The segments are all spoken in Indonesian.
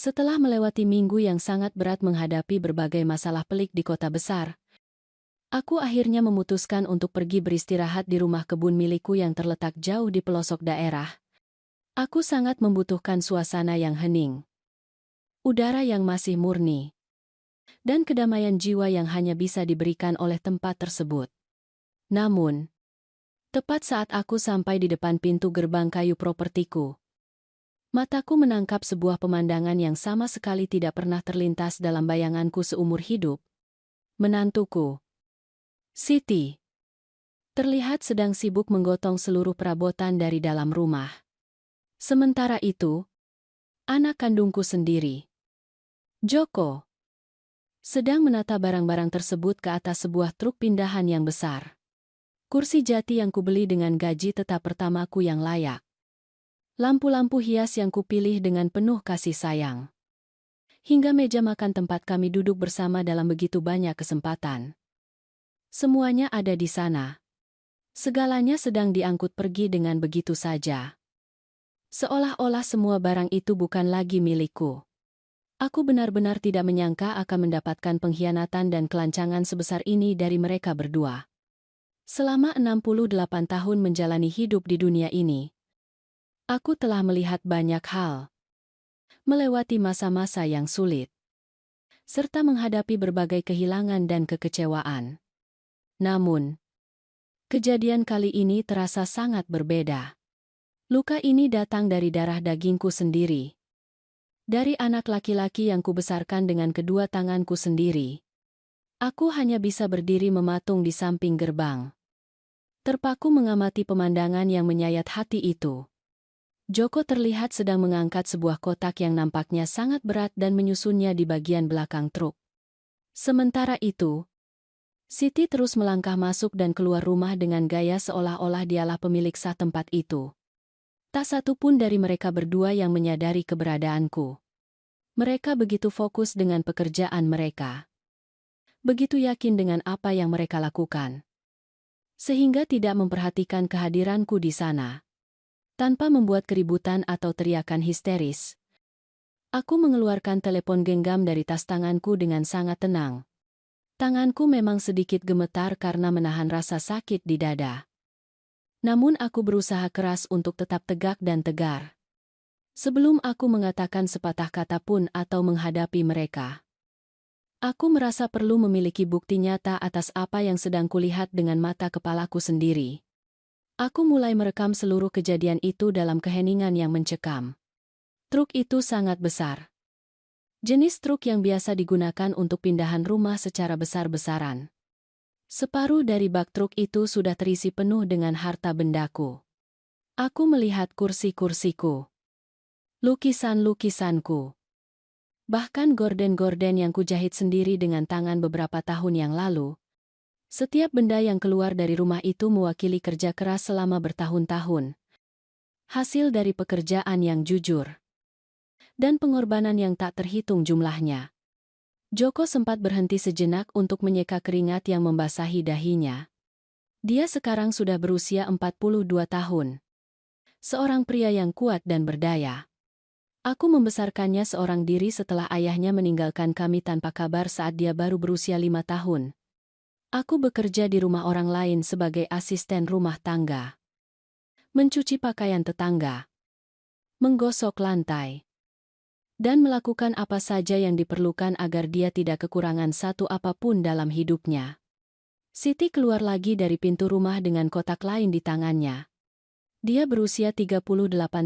Setelah melewati minggu yang sangat berat menghadapi berbagai masalah pelik di kota besar, aku akhirnya memutuskan untuk pergi beristirahat di rumah kebun milikku yang terletak jauh di pelosok daerah. Aku sangat membutuhkan suasana yang hening, udara yang masih murni, dan kedamaian jiwa yang hanya bisa diberikan oleh tempat tersebut. Namun, tepat saat aku sampai di depan pintu gerbang kayu propertiku, mataku menangkap sebuah pemandangan yang sama sekali tidak pernah terlintas dalam bayanganku seumur hidup. Menantuku, Siti, terlihat sedang sibuk menggotong seluruh perabotan dari dalam rumah. Sementara itu, anak kandungku sendiri, Joko, sedang menata barang-barang tersebut ke atas sebuah truk pindahan yang besar. Kursi jati yang kubeli dengan gaji tetap pertamaku yang layak. Lampu-lampu hias yang kupilih dengan penuh kasih sayang. Hingga meja makan tempat kami duduk bersama dalam begitu banyak kesempatan. Semuanya ada di sana. Segalanya sedang diangkut pergi dengan begitu saja. Seolah-olah semua barang itu bukan lagi milikku. Aku benar-benar tidak menyangka akan mendapatkan pengkhianatan dan kelancangan sebesar ini dari mereka berdua. Selama 68 tahun menjalani hidup di dunia ini, aku telah melihat banyak hal. Melewati masa-masa yang sulit, serta menghadapi berbagai kehilangan dan kekecewaan. Namun, kejadian kali ini terasa sangat berbeda. Luka ini datang dari darah dagingku sendiri. Dari anak laki-laki yang kubesarkan dengan kedua tanganku sendiri. Aku hanya bisa berdiri mematung di samping gerbang, terpaku mengamati pemandangan yang menyayat hati itu. Joko terlihat sedang mengangkat sebuah kotak yang nampaknya sangat berat dan menyusunnya di bagian belakang truk. Sementara itu, Siti terus melangkah masuk dan keluar rumah dengan gaya seolah-olah dialah pemilik sah tempat itu. Tak satu pun dari mereka berdua yang menyadari keberadaanku. Mereka begitu fokus dengan pekerjaan mereka. Begitu yakin dengan apa yang mereka lakukan, sehingga tidak memperhatikan kehadiranku di sana. Tanpa membuat keributan atau teriakan histeris, aku mengeluarkan telepon genggam dari tas tanganku dengan sangat tenang. Tanganku memang sedikit gemetar karena menahan rasa sakit di dada. Namun aku berusaha keras untuk tetap tegak dan tegar. Sebelum aku mengatakan sepatah kata pun atau menghadapi mereka, aku merasa perlu memiliki bukti nyata atas apa yang sedang kulihat dengan mata kepalaku sendiri. Aku mulai merekam seluruh kejadian itu dalam keheningan yang mencekam. Truk itu sangat besar. Jenis truk yang biasa digunakan untuk pindahan rumah secara besar-besaran. Separuh dari bak truk itu sudah terisi penuh dengan harta bendaku. Aku melihat kursi-kursiku, lukisan-lukisanku, bahkan gorden-gorden yang kujahit sendiri dengan tangan beberapa tahun yang lalu. Setiap benda yang keluar dari rumah itu mewakili kerja keras selama bertahun-tahun. Hasil dari pekerjaan yang jujur. Dan pengorbanan yang tak terhitung jumlahnya. Joko sempat berhenti sejenak untuk menyeka keringat yang membasahi dahinya. Dia sekarang sudah berusia 42 tahun. Seorang pria yang kuat dan berdaya. Aku membesarkannya seorang diri setelah ayahnya meninggalkan kami tanpa kabar saat dia baru berusia 5 tahun. Aku bekerja di rumah orang lain sebagai asisten rumah tangga. Mencuci pakaian tetangga. Menggosok lantai. Dan melakukan apa saja yang diperlukan agar dia tidak kekurangan satu apapun dalam hidupnya. Siti keluar lagi dari pintu rumah dengan kotak lain di tangannya. Dia berusia 38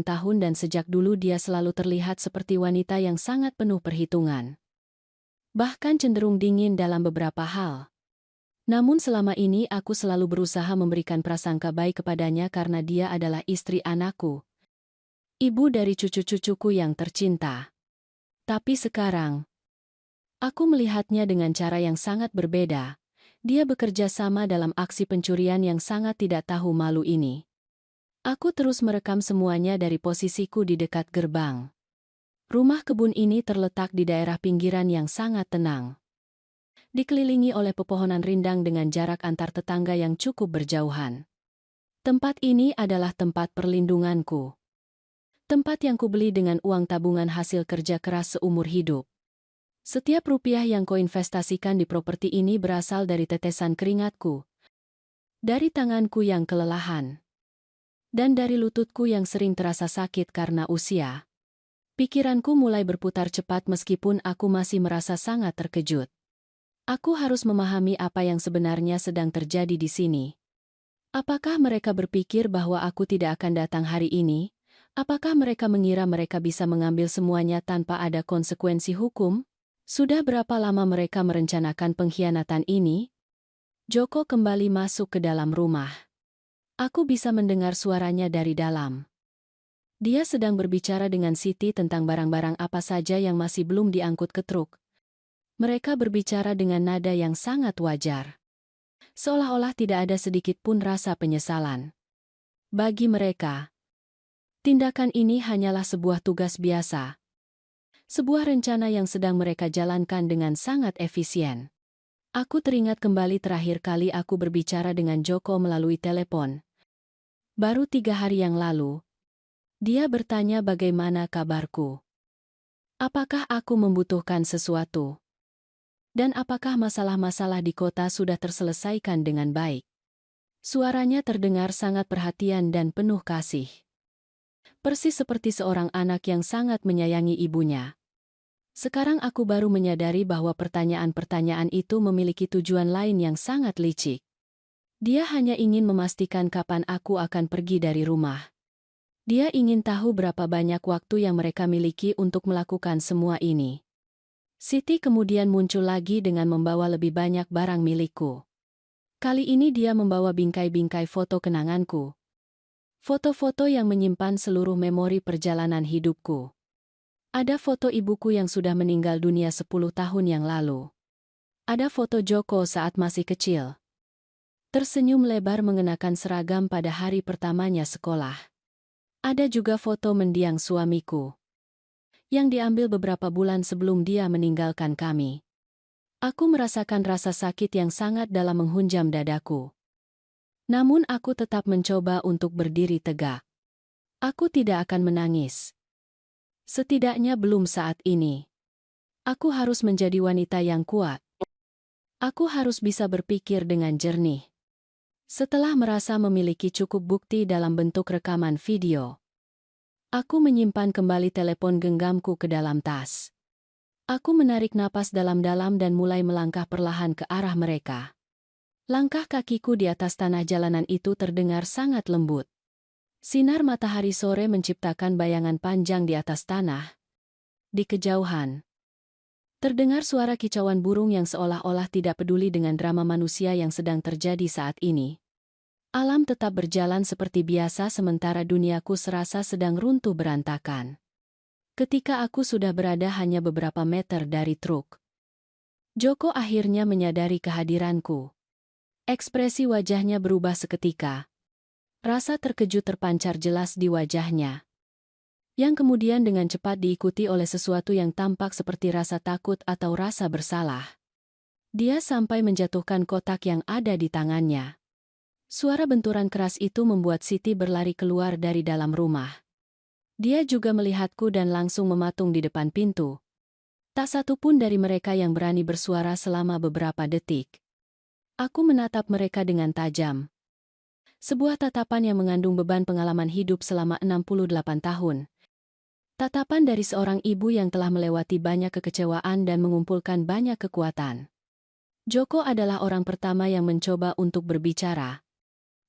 tahun dan sejak dulu dia selalu terlihat seperti wanita yang sangat penuh perhitungan. Bahkan cenderung dingin dalam beberapa hal. Namun selama ini aku selalu berusaha memberikan prasangka baik kepadanya karena dia adalah istri anakku. Ibu dari cucu-cucuku yang tercinta. Tapi sekarang, aku melihatnya dengan cara yang sangat berbeda. Dia bekerja sama dalam aksi pencurian yang sangat tidak tahu malu ini. Aku terus merekam semuanya dari posisiku di dekat gerbang. Rumah kebun ini terletak di daerah pinggiran yang sangat tenang. Dikelilingi oleh pepohonan rindang dengan jarak antar tetangga yang cukup berjauhan. Tempat ini adalah tempat perlindunganku. Tempat yang kubeli dengan uang tabungan hasil kerja keras seumur hidup. Setiap rupiah yang koinvestasikan di properti ini berasal dari tetesan keringatku, dari tanganku yang kelelahan, dan dari lututku yang sering terasa sakit karena usia. Pikiranku mulai berputar cepat meskipun aku masih merasa sangat terkejut. Aku harus memahami apa yang sebenarnya sedang terjadi di sini. Apakah mereka berpikir bahwa aku tidak akan datang hari ini? Apakah mereka mengira mereka bisa mengambil semuanya tanpa ada konsekuensi hukum? Sudah berapa lama mereka merencanakan pengkhianatan ini? Joko kembali masuk ke dalam rumah. Aku bisa mendengar suaranya dari dalam. Dia sedang berbicara dengan Siti tentang barang-barang apa saja yang masih belum diangkut ke truk. Mereka berbicara dengan nada yang sangat wajar. Seolah-olah tidak ada sedikit pun rasa penyesalan. Bagi mereka, tindakan ini hanyalah sebuah tugas biasa. Sebuah rencana yang sedang mereka jalankan dengan sangat efisien. Aku teringat kembali terakhir kali aku berbicara dengan Joko melalui telepon. Baru 3 hari yang lalu. Dia bertanya bagaimana kabarku. Apakah aku membutuhkan sesuatu? Dan apakah masalah-masalah di kota sudah terselesaikan dengan baik? Suaranya terdengar sangat perhatian dan penuh kasih. Persis seperti seorang anak yang sangat menyayangi ibunya. Sekarang aku baru menyadari bahwa pertanyaan-pertanyaan itu memiliki tujuan lain yang sangat licik. Dia hanya ingin memastikan kapan aku akan pergi dari rumah. Dia ingin tahu berapa banyak waktu yang mereka miliki untuk melakukan semua ini. Siti kemudian muncul lagi dengan membawa lebih banyak barang milikku. Kali ini dia membawa bingkai-bingkai foto kenanganku. Foto-foto yang menyimpan seluruh memori perjalanan hidupku. Ada foto ibuku yang sudah meninggal dunia 10 tahun yang lalu. Ada foto Joko saat masih kecil. Tersenyum lebar mengenakan seragam pada hari pertamanya sekolah. Ada juga foto mendiang suamiku, yang diambil beberapa bulan sebelum dia meninggalkan kami. Aku merasakan rasa sakit yang sangat dalam menghunjam dadaku. Namun aku tetap mencoba untuk berdiri tegak. Aku tidak akan menangis. Setidaknya belum saat ini. Aku harus menjadi wanita yang kuat. Aku harus bisa berpikir dengan jernih. Setelah merasa memiliki cukup bukti dalam bentuk rekaman video, aku menyimpan kembali telepon genggamku ke dalam tas. Aku menarik napas dalam-dalam dan mulai melangkah perlahan ke arah mereka. Langkah kakiku di atas tanah jalanan itu terdengar sangat lembut. Sinar matahari sore menciptakan bayangan panjang di atas tanah. Di kejauhan, terdengar suara kicauan burung yang seolah-olah tidak peduli dengan drama manusia yang sedang terjadi saat ini. Alam tetap berjalan seperti biasa sementara duniaku serasa sedang runtuh berantakan. Ketika aku sudah berada hanya beberapa meter dari truk, Joko akhirnya menyadari kehadiranku. Ekspresi wajahnya berubah seketika. Rasa terkejut terpancar jelas di wajahnya, yang kemudian dengan cepat diikuti oleh sesuatu yang tampak seperti rasa takut atau rasa bersalah. Dia sampai menjatuhkan kotak yang ada di tangannya. Suara benturan keras itu membuat Siti berlari keluar dari dalam rumah. Dia juga melihatku dan langsung mematung di depan pintu. Tak satu pun dari mereka yang berani bersuara selama beberapa detik. Aku menatap mereka dengan tajam. Sebuah tatapan yang mengandung beban pengalaman hidup selama 68 tahun. Tatapan dari seorang ibu yang telah melewati banyak kekecewaan dan mengumpulkan banyak kekuatan. Joko adalah orang pertama yang mencoba untuk berbicara.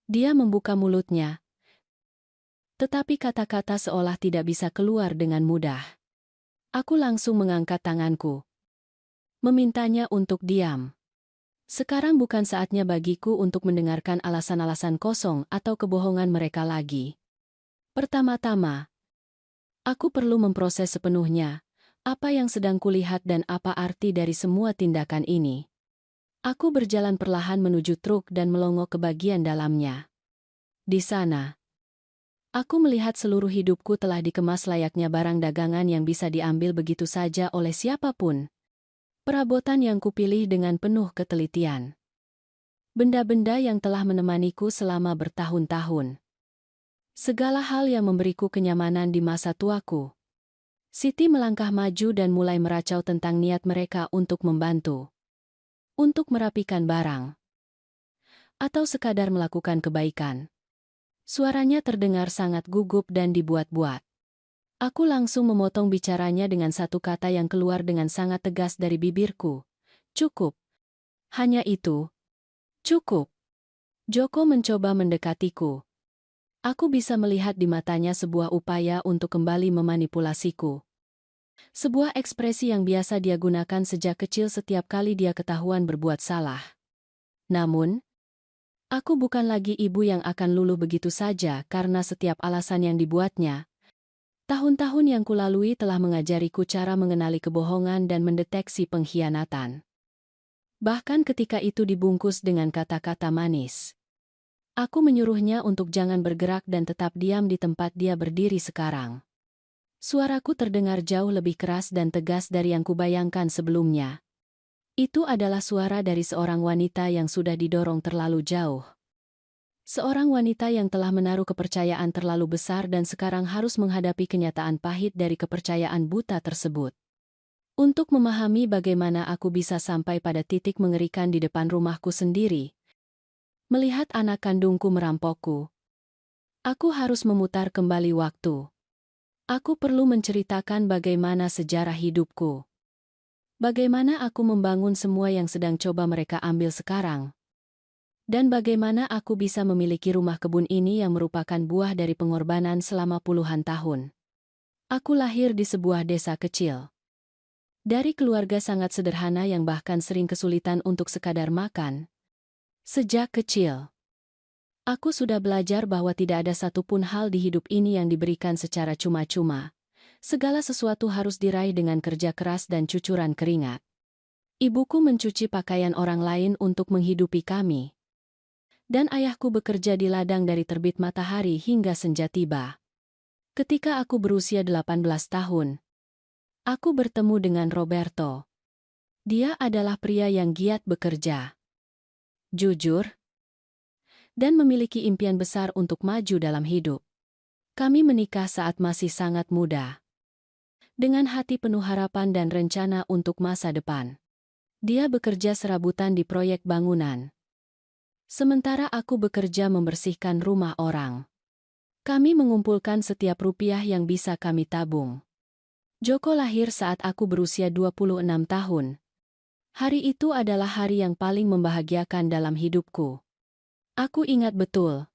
Dia membuka mulutnya, tetapi kata-kata seolah tidak bisa keluar dengan mudah. Aku langsung mengangkat tanganku, memintanya untuk diam. Sekarang bukan saatnya bagiku untuk mendengarkan alasan-alasan kosong atau kebohongan mereka lagi. Pertama-tama, aku perlu memproses sepenuhnya apa yang sedang kulihat dan apa arti dari semua tindakan ini. Aku berjalan perlahan menuju truk dan melongo ke bagian dalamnya. Di sana, aku melihat seluruh hidupku telah dikemas layaknya barang dagangan yang bisa diambil begitu saja oleh siapapun. Perabotan yang kupilih dengan penuh ketelitian. Benda-benda yang telah menemaniku selama bertahun-tahun. Segala hal yang memberiku kenyamanan di masa tuaku. Siti melangkah maju dan mulai meracau tentang niat mereka untuk membantu. Untuk merapikan barang. Atau sekadar melakukan kebaikan. Suaranya terdengar sangat gugup dan dibuat-buat. Aku langsung memotong bicaranya dengan satu kata yang keluar dengan sangat tegas dari bibirku. Cukup. Hanya itu. Cukup. Joko mencoba mendekatiku. Aku bisa melihat di matanya sebuah upaya untuk kembali memanipulasiku. Sebuah ekspresi yang biasa dia gunakan sejak kecil setiap kali dia ketahuan berbuat salah. Namun, aku bukan lagi ibu yang akan luluh begitu saja karena setiap alasan yang dibuatnya. Tahun-tahun yang kulalui telah mengajariku cara mengenali kebohongan dan mendeteksi pengkhianatan. Bahkan ketika itu dibungkus dengan kata-kata manis. Aku menyuruhnya untuk jangan bergerak dan tetap diam di tempat dia berdiri sekarang. Suaraku terdengar jauh lebih keras dan tegas dari yang kubayangkan sebelumnya. Itu adalah suara dari seorang wanita yang sudah didorong terlalu jauh. Seorang wanita yang telah menaruh kepercayaan terlalu besar dan sekarang harus menghadapi kenyataan pahit dari kepercayaan buta tersebut. Untuk memahami bagaimana aku bisa sampai pada titik mengerikan di depan rumahku sendiri. Melihat anak kandungku merampokku. Aku harus memutar kembali waktu. Aku perlu menceritakan bagaimana sejarah hidupku. Bagaimana aku membangun semua yang sedang coba mereka ambil sekarang. Dan bagaimana aku bisa memiliki rumah kebun ini yang merupakan buah dari pengorbanan selama puluhan tahun. Aku lahir di sebuah desa kecil. Dari keluarga sangat sederhana yang bahkan sering kesulitan untuk sekadar makan. Sejak kecil, aku sudah belajar bahwa tidak ada satupun hal di hidup ini yang diberikan secara cuma-cuma. Segala sesuatu harus diraih dengan kerja keras dan cucuran keringat. Ibuku mencuci pakaian orang lain untuk menghidupi kami. Dan ayahku bekerja di ladang dari terbit matahari hingga senja tiba. Ketika aku berusia 18 tahun, aku bertemu dengan Roberto. Dia adalah pria yang giat bekerja, jujur, dan memiliki impian besar untuk maju dalam hidup. Kami menikah saat masih sangat muda. Dengan hati penuh harapan dan rencana untuk masa depan. Dia bekerja serabutan di proyek bangunan. Sementara aku bekerja membersihkan rumah orang. Kami mengumpulkan setiap rupiah yang bisa kami tabung. Joko lahir saat aku berusia 26 tahun. Hari itu adalah hari yang paling membahagiakan dalam hidupku. Aku ingat betul.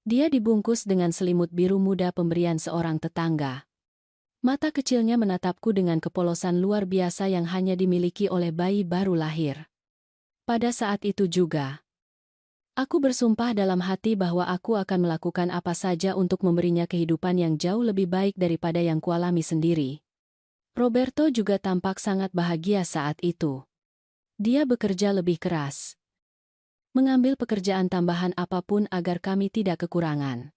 Dia dibungkus dengan selimut biru muda pemberian seorang tetangga. Mata kecilnya menatapku dengan kepolosan luar biasa yang hanya dimiliki oleh bayi baru lahir. Pada saat itu juga, aku bersumpah dalam hati bahwa aku akan melakukan apa saja untuk memberinya kehidupan yang jauh lebih baik daripada yang kualami sendiri. Roberto juga tampak sangat bahagia saat itu. Dia bekerja lebih keras. Mengambil pekerjaan tambahan apapun agar kami tidak kekurangan.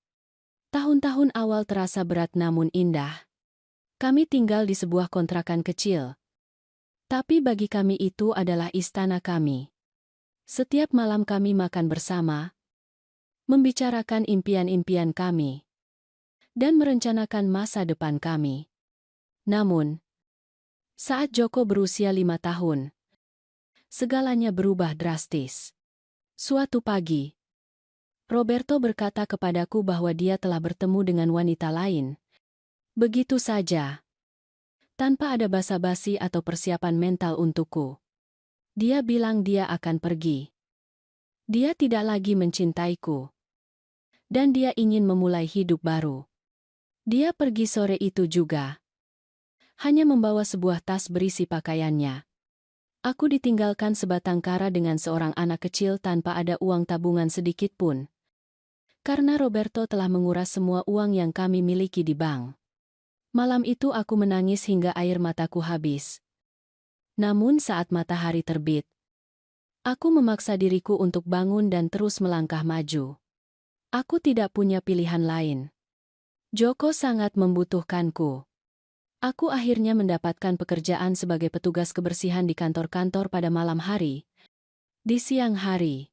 Tahun-tahun awal terasa berat namun indah. Kami tinggal di sebuah kontrakan kecil. Tapi bagi kami itu adalah istana kami. Setiap malam kami makan bersama, membicarakan impian-impian kami, dan merencanakan masa depan kami. Namun, saat Joko berusia 5 tahun, segalanya berubah drastis. Suatu pagi, Roberto berkata kepadaku bahwa dia telah bertemu dengan wanita lain. Begitu saja. Tanpa ada basa-basi atau persiapan mental untukku. Dia bilang dia akan pergi. Dia tidak lagi mencintaiku. Dan dia ingin memulai hidup baru. Dia pergi sore itu juga. Hanya membawa sebuah tas berisi pakaiannya. Aku ditinggalkan sebatang kara dengan seorang anak kecil tanpa ada uang tabungan sedikit pun. Karena Roberto telah menguras semua uang yang kami miliki di bank. Malam itu aku menangis hingga air mataku habis. Namun saat matahari terbit, aku memaksa diriku untuk bangun dan terus melangkah maju. Aku tidak punya pilihan lain. Joko sangat membutuhkanku. Aku akhirnya mendapatkan pekerjaan sebagai petugas kebersihan di kantor-kantor pada malam hari. Di siang hari,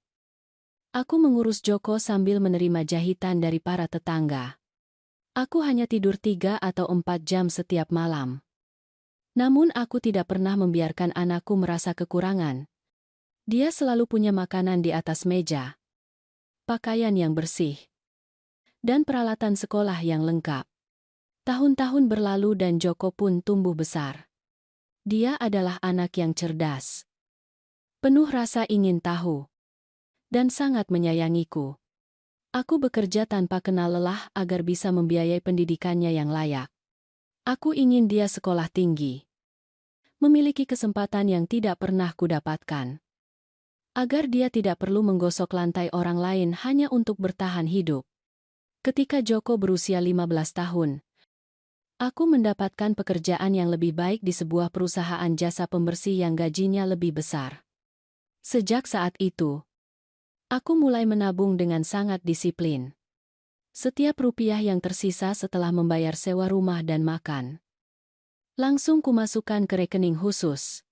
Aku mengurus Joko sambil menerima jahitan dari para tetangga. Aku hanya tidur 3 atau 4 jam setiap malam. Namun aku tidak pernah membiarkan anakku merasa kekurangan. Dia selalu punya makanan di atas meja, pakaian yang bersih, dan peralatan sekolah yang lengkap. Tahun-tahun berlalu dan Joko pun tumbuh besar. Dia adalah anak yang cerdas, penuh rasa ingin tahu, dan sangat menyayangiku. Aku bekerja tanpa kenal lelah agar bisa membiayai pendidikannya yang layak. Aku ingin dia sekolah tinggi, memiliki kesempatan yang tidak pernah kudapatkan, agar dia tidak perlu menggosok lantai orang lain hanya untuk bertahan hidup. Ketika Joko berusia 15 tahun, aku mendapatkan pekerjaan yang lebih baik di sebuah perusahaan jasa pembersih yang gajinya lebih besar. Sejak saat itu, aku mulai menabung dengan sangat disiplin. Setiap rupiah yang tersisa setelah membayar sewa rumah dan makan, langsung kumasukkan ke rekening khusus.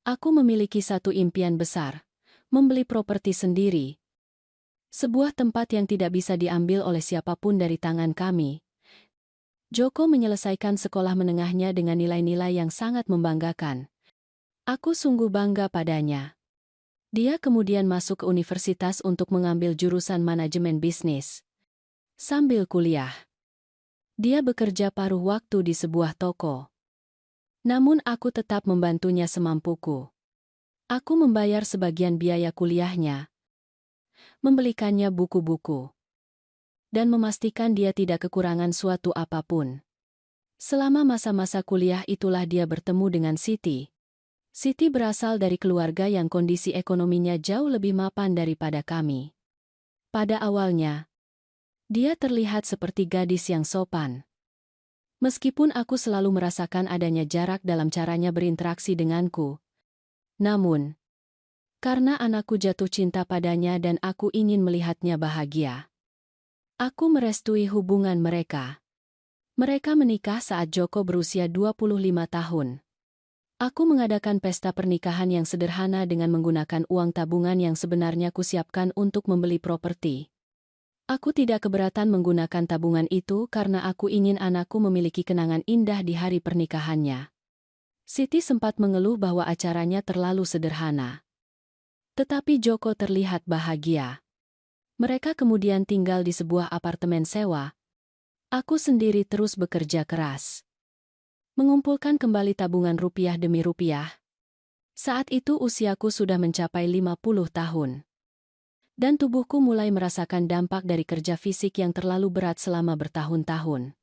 Aku memiliki satu impian besar, membeli properti sendiri. Sebuah tempat yang tidak bisa diambil oleh siapapun dari tangan kami. Joko menyelesaikan sekolah menengahnya dengan nilai-nilai yang sangat membanggakan. Aku sungguh bangga padanya. Dia kemudian masuk ke universitas untuk mengambil jurusan manajemen bisnis. Sambil kuliah, dia bekerja paruh waktu di sebuah toko. Namun aku tetap membantunya semampuku. Aku membayar sebagian biaya kuliahnya, membelikannya buku-buku, dan memastikan dia tidak kekurangan suatu apapun. Selama masa-masa kuliah itulah dia bertemu dengan Siti. Siti berasal dari keluarga yang kondisi ekonominya jauh lebih mapan daripada kami. Pada awalnya, dia terlihat seperti gadis yang sopan. Meskipun aku selalu merasakan adanya jarak dalam caranya berinteraksi denganku. Namun, karena anakku jatuh cinta padanya dan aku ingin melihatnya bahagia, aku merestui hubungan mereka. Mereka menikah saat Joko berusia 25 tahun. Aku mengadakan pesta pernikahan yang sederhana dengan menggunakan uang tabungan yang sebenarnya kusiapkan untuk membeli properti. Aku tidak keberatan menggunakan tabungan itu karena aku ingin anakku memiliki kenangan indah di hari pernikahannya. Siti sempat mengeluh bahwa acaranya terlalu sederhana. Tetapi Joko terlihat bahagia. Mereka kemudian tinggal di sebuah apartemen sewa. Aku sendiri terus bekerja keras, mengumpulkan kembali tabungan rupiah demi rupiah. Saat itu usiaku sudah mencapai 50 tahun. Dan tubuhku mulai merasakan dampak dari kerja fisik yang terlalu berat selama bertahun-tahun.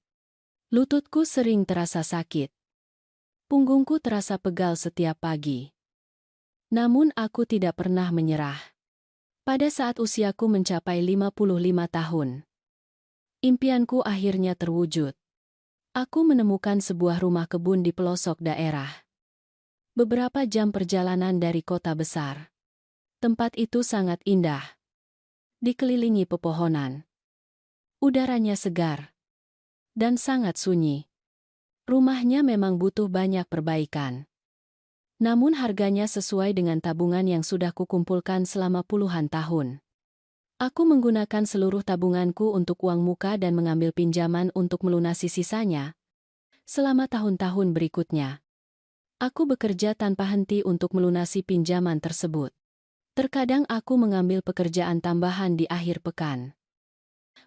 Lututku sering terasa sakit. Punggungku terasa pegal setiap pagi. Namun aku tidak pernah menyerah. Pada saat usiaku mencapai 55 tahun, impianku akhirnya terwujud. Aku menemukan sebuah rumah kebun di pelosok daerah. Beberapa jam perjalanan dari kota besar. Tempat itu sangat indah. Dikelilingi pepohonan. Udaranya segar. Dan sangat sunyi. Rumahnya memang butuh banyak perbaikan. Namun harganya sesuai dengan tabungan yang sudah kukumpulkan selama puluhan tahun. Aku menggunakan seluruh tabunganku untuk uang muka dan mengambil pinjaman untuk melunasi sisanya. Selama tahun-tahun berikutnya, aku bekerja tanpa henti untuk melunasi pinjaman tersebut. Terkadang aku mengambil pekerjaan tambahan di akhir pekan,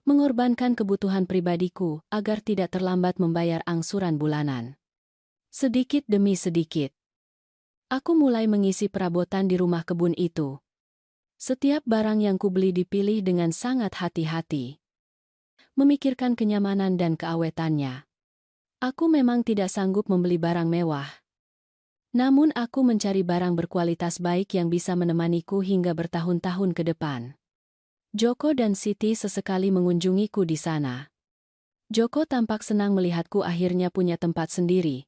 mengorbankan kebutuhan pribadiku agar tidak terlambat membayar angsuran bulanan. Sedikit demi sedikit, aku mulai mengisi perabotan di rumah kebun itu. Setiap barang yang kubeli dipilih dengan sangat hati-hati, memikirkan kenyamanan dan keawetannya. Aku memang tidak sanggup membeli barang mewah. Namun aku mencari barang berkualitas baik yang bisa menemaniku hingga bertahun-tahun ke depan. Joko dan Siti sesekali mengunjungiku di sana. Joko tampak senang melihatku akhirnya punya tempat sendiri.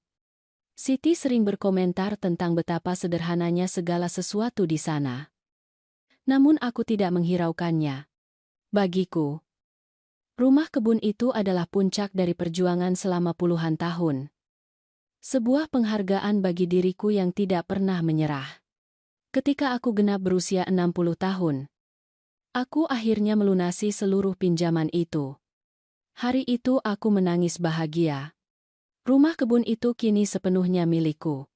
Siti sering berkomentar tentang betapa sederhananya segala sesuatu di sana. Namun aku tidak menghiraukannya. Bagiku, rumah kebun itu adalah puncak dari perjuangan selama puluhan tahun. Sebuah penghargaan bagi diriku yang tidak pernah menyerah. Ketika aku genap berusia 60 tahun, Aku akhirnya melunasi seluruh pinjaman itu. Hari itu aku menangis bahagia. Rumah kebun itu kini sepenuhnya milikku.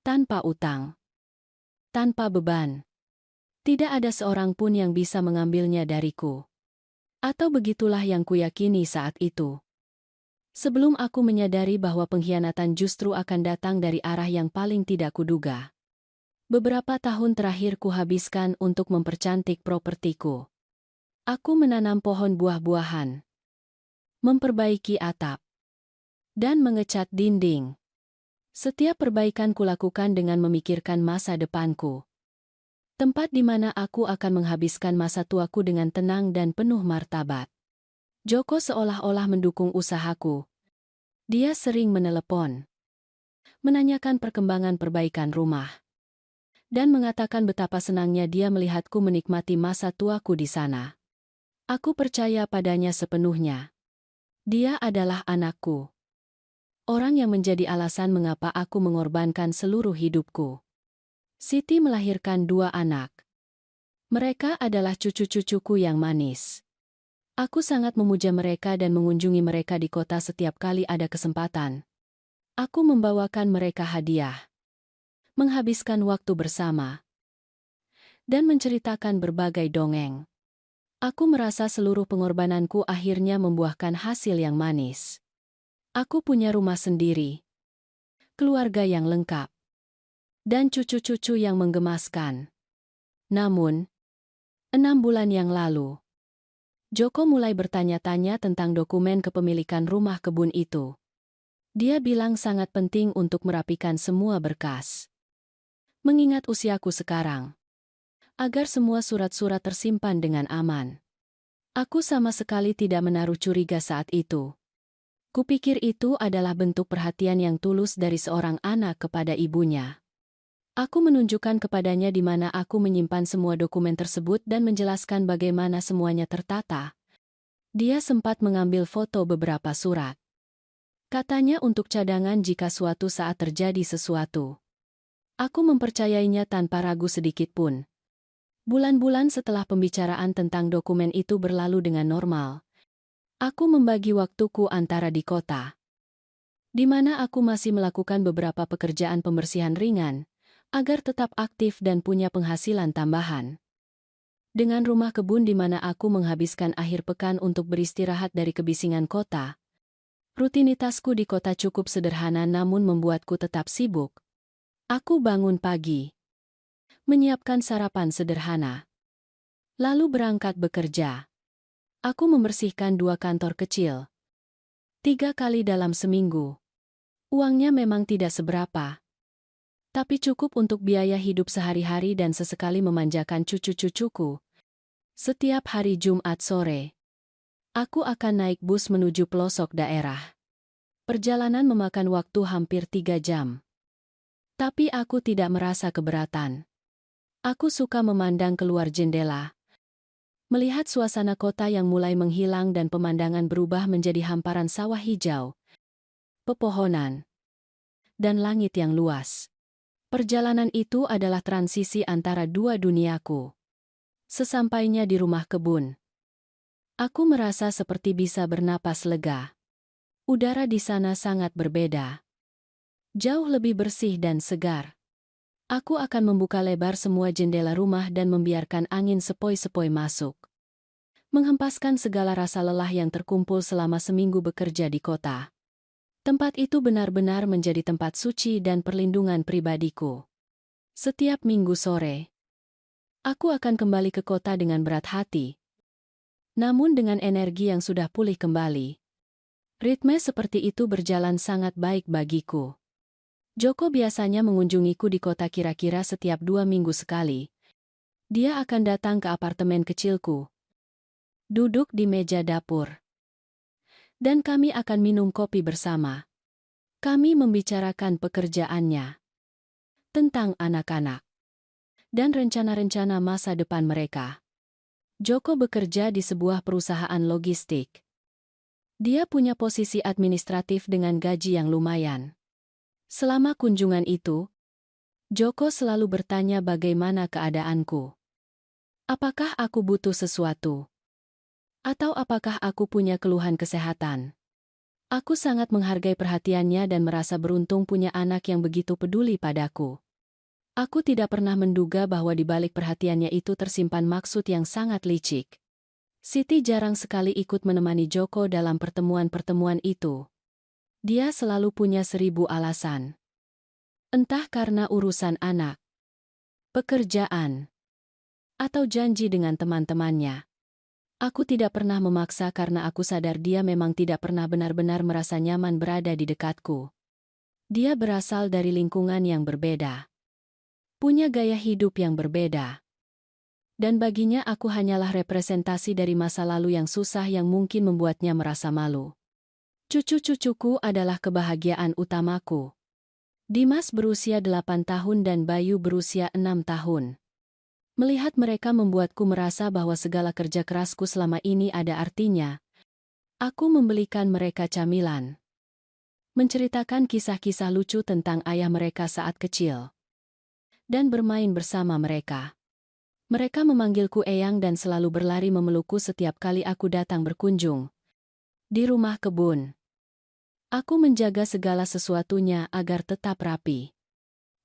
Tanpa utang. Tanpa beban. Tidak ada seorang pun yang bisa mengambilnya dariku. Atau begitulah yang kuyakini saat itu. Sebelum aku menyadari bahwa pengkhianatan justru akan datang dari arah yang paling tidak kuduga. Beberapa tahun terakhir kuhabiskan untuk mempercantik propertiku. Aku menanam pohon buah-buahan, memperbaiki atap, dan mengecat dinding. Setiap perbaikan kulakukan dengan memikirkan masa depanku. Tempat di mana aku akan menghabiskan masa tuaku dengan tenang dan penuh martabat. Joko seolah-olah mendukung usahaku. Dia sering menelepon, menanyakan perkembangan perbaikan rumah, dan mengatakan betapa senangnya dia melihatku menikmati masa tuaku di sana. Aku percaya padanya sepenuhnya. Dia adalah anakku. Orang yang menjadi alasan mengapa aku mengorbankan seluruh hidupku. Siti melahirkan 2 anak. Mereka adalah cucu-cucuku yang manis. Aku sangat memuja mereka dan mengunjungi mereka di kota setiap kali ada kesempatan. Aku membawakan mereka hadiah, menghabiskan waktu bersama, dan menceritakan berbagai dongeng. Aku merasa seluruh pengorbananku akhirnya membuahkan hasil yang manis. Aku punya rumah sendiri, keluarga yang lengkap, dan cucu-cucu yang menggemaskan. Namun, 6 bulan yang lalu, Joko mulai bertanya-tanya tentang dokumen kepemilikan rumah kebun itu. Dia bilang sangat penting untuk merapikan semua berkas. Mengingat usiaku sekarang, agar semua surat-surat tersimpan dengan aman. Aku sama sekali tidak menaruh curiga saat itu. Kupikir itu adalah bentuk perhatian yang tulus dari seorang anak kepada ibunya. Aku menunjukkan kepadanya di mana aku menyimpan semua dokumen tersebut dan menjelaskan bagaimana semuanya tertata. Dia sempat mengambil foto beberapa surat. Katanya untuk cadangan jika suatu saat terjadi sesuatu. Aku mempercayainya tanpa ragu sedikit pun. Bulan-bulan setelah pembicaraan tentang dokumen itu berlalu dengan normal, aku membagi waktuku antara di kota, di mana aku masih melakukan beberapa pekerjaan pembersihan ringan, agar tetap aktif dan punya penghasilan tambahan. Dengan rumah kebun di mana aku menghabiskan akhir pekan untuk beristirahat dari kebisingan kota, rutinitasku di kota cukup sederhana namun membuatku tetap sibuk. Aku bangun pagi, menyiapkan sarapan sederhana, lalu berangkat bekerja. Aku membersihkan 2 kantor kecil 3 kali dalam seminggu. Uangnya memang tidak seberapa, tapi cukup untuk biaya hidup sehari-hari dan sesekali memanjakan cucu-cucuku. Setiap hari Jumat sore, aku akan naik bus menuju pelosok daerah. Perjalanan memakan waktu hampir 3 jam. Tapi aku tidak merasa keberatan. Aku suka memandang keluar jendela, melihat suasana kota yang mulai menghilang dan pemandangan berubah menjadi hamparan sawah hijau, pepohonan, dan langit yang luas. Perjalanan itu adalah transisi antara 2 duniaku. Sesampainya di rumah kebun, aku merasa seperti bisa bernapas lega. Udara di sana sangat berbeda. Jauh lebih bersih dan segar. Aku akan membuka lebar semua jendela rumah dan membiarkan angin sepoi-sepoi masuk. Menghempaskan segala rasa lelah yang terkumpul selama seminggu bekerja di kota. Tempat itu benar-benar menjadi tempat suci dan perlindungan pribadiku. Setiap minggu sore, aku akan kembali ke kota dengan berat hati. Namun dengan energi yang sudah pulih kembali. Ritme seperti itu berjalan sangat baik bagiku. Joko biasanya mengunjungiku di kota kira-kira setiap 2 minggu sekali. Dia akan datang ke apartemen kecilku, duduk di meja dapur, dan kami akan minum kopi bersama. Kami membicarakan pekerjaannya, tentang anak-anak, dan rencana-rencana masa depan mereka. Joko bekerja di sebuah perusahaan logistik. Dia punya posisi administratif dengan gaji yang lumayan. Selama kunjungan itu, Joko selalu bertanya bagaimana keadaanku. Apakah aku butuh sesuatu? Atau apakah aku punya keluhan kesehatan? Aku sangat menghargai perhatiannya dan merasa beruntung punya anak yang begitu peduli padaku. Aku tidak pernah menduga bahwa di balik perhatiannya itu tersimpan maksud yang sangat licik. Siti jarang sekali ikut menemani Joko dalam pertemuan-pertemuan itu. Dia selalu punya 1000 alasan. Entah karena urusan anak, pekerjaan, atau janji dengan teman-temannya. Aku tidak pernah memaksa karena aku sadar dia memang tidak pernah benar-benar merasa nyaman berada di dekatku. Dia berasal dari lingkungan yang berbeda. Punya gaya hidup yang berbeda. Dan baginya aku hanyalah representasi dari masa lalu yang susah yang mungkin membuatnya merasa malu. Cucu-cucuku adalah kebahagiaan utamaku. Dimas berusia 8 tahun dan Bayu berusia 6 tahun. Melihat mereka membuatku merasa bahwa segala kerja kerasku selama ini ada artinya. Aku membelikan mereka camilan. Menceritakan kisah-kisah lucu tentang ayah mereka saat kecil. Dan bermain bersama mereka. Mereka memanggilku Eyang dan selalu berlari memelukku setiap kali aku datang berkunjung. Di rumah kebun. Aku menjaga segala sesuatunya agar tetap rapi.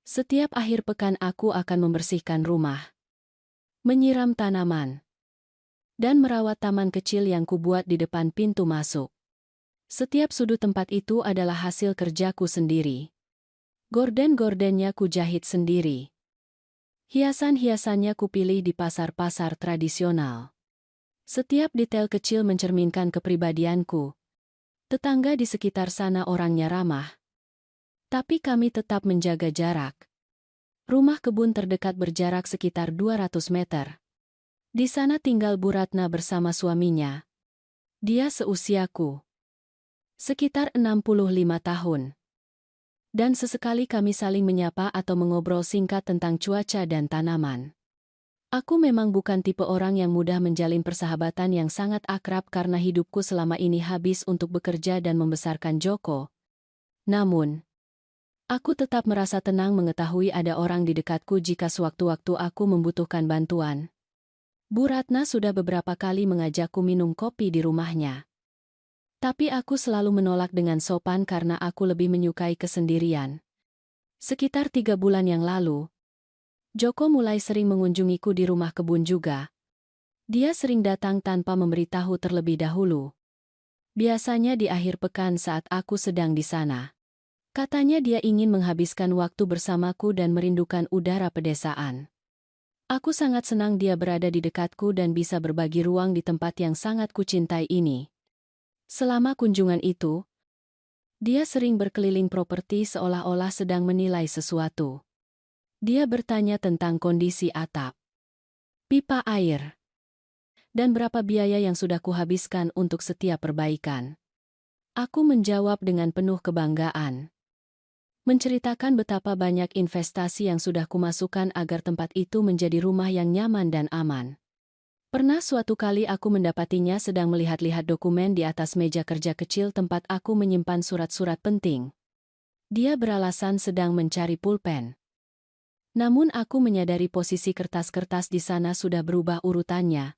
Setiap akhir pekan aku akan membersihkan rumah. Menyiram tanaman, dan merawat taman kecil yang kubuat di depan pintu masuk. Setiap sudut tempat itu adalah hasil kerjaku sendiri. Gorden-gordennya kujahit sendiri. Hiasan-hiasannya kupilih di pasar-pasar tradisional. Setiap detail kecil mencerminkan kepribadianku. Tetangga di sekitar sana orangnya ramah. Tapi kami tetap menjaga jarak. Rumah kebun terdekat berjarak sekitar 200 meter. Di sana tinggal Bu Ratna bersama suaminya. Dia seusiaku. Sekitar 65 tahun. Dan sesekali kami saling menyapa atau mengobrol singkat tentang cuaca dan tanaman. Aku memang bukan tipe orang yang mudah menjalin persahabatan yang sangat akrab karena hidupku selama ini habis untuk bekerja dan membesarkan Joko. Namun, aku tetap merasa tenang mengetahui ada orang di dekatku jika sewaktu-waktu aku membutuhkan bantuan. Bu Ratna sudah beberapa kali mengajakku minum kopi di rumahnya. Tapi aku selalu menolak dengan sopan karena aku lebih menyukai kesendirian. Sekitar 3 bulan yang lalu, Joko mulai sering mengunjungiku di rumah kebun juga. Dia sering datang tanpa memberitahu terlebih dahulu. Biasanya di akhir pekan saat aku sedang di sana. Katanya dia ingin menghabiskan waktu bersamaku dan merindukan udara pedesaan. Aku sangat senang dia berada di dekatku dan bisa berbagi ruang di tempat yang sangat kucintai ini. Selama kunjungan itu, dia sering berkeliling properti seolah-olah sedang menilai sesuatu. Dia bertanya tentang kondisi atap, pipa air, dan berapa biaya yang sudah kuhabiskan untuk setiap perbaikan. Aku menjawab dengan penuh kebanggaan. Menceritakan betapa banyak investasi yang sudah kumasukkan agar tempat itu menjadi rumah yang nyaman dan aman. Pernah suatu kali aku mendapatinya sedang melihat-lihat dokumen di atas meja kerja kecil tempat aku menyimpan surat-surat penting. Dia beralasan sedang mencari pulpen. Namun aku menyadari posisi kertas-kertas di sana sudah berubah urutannya.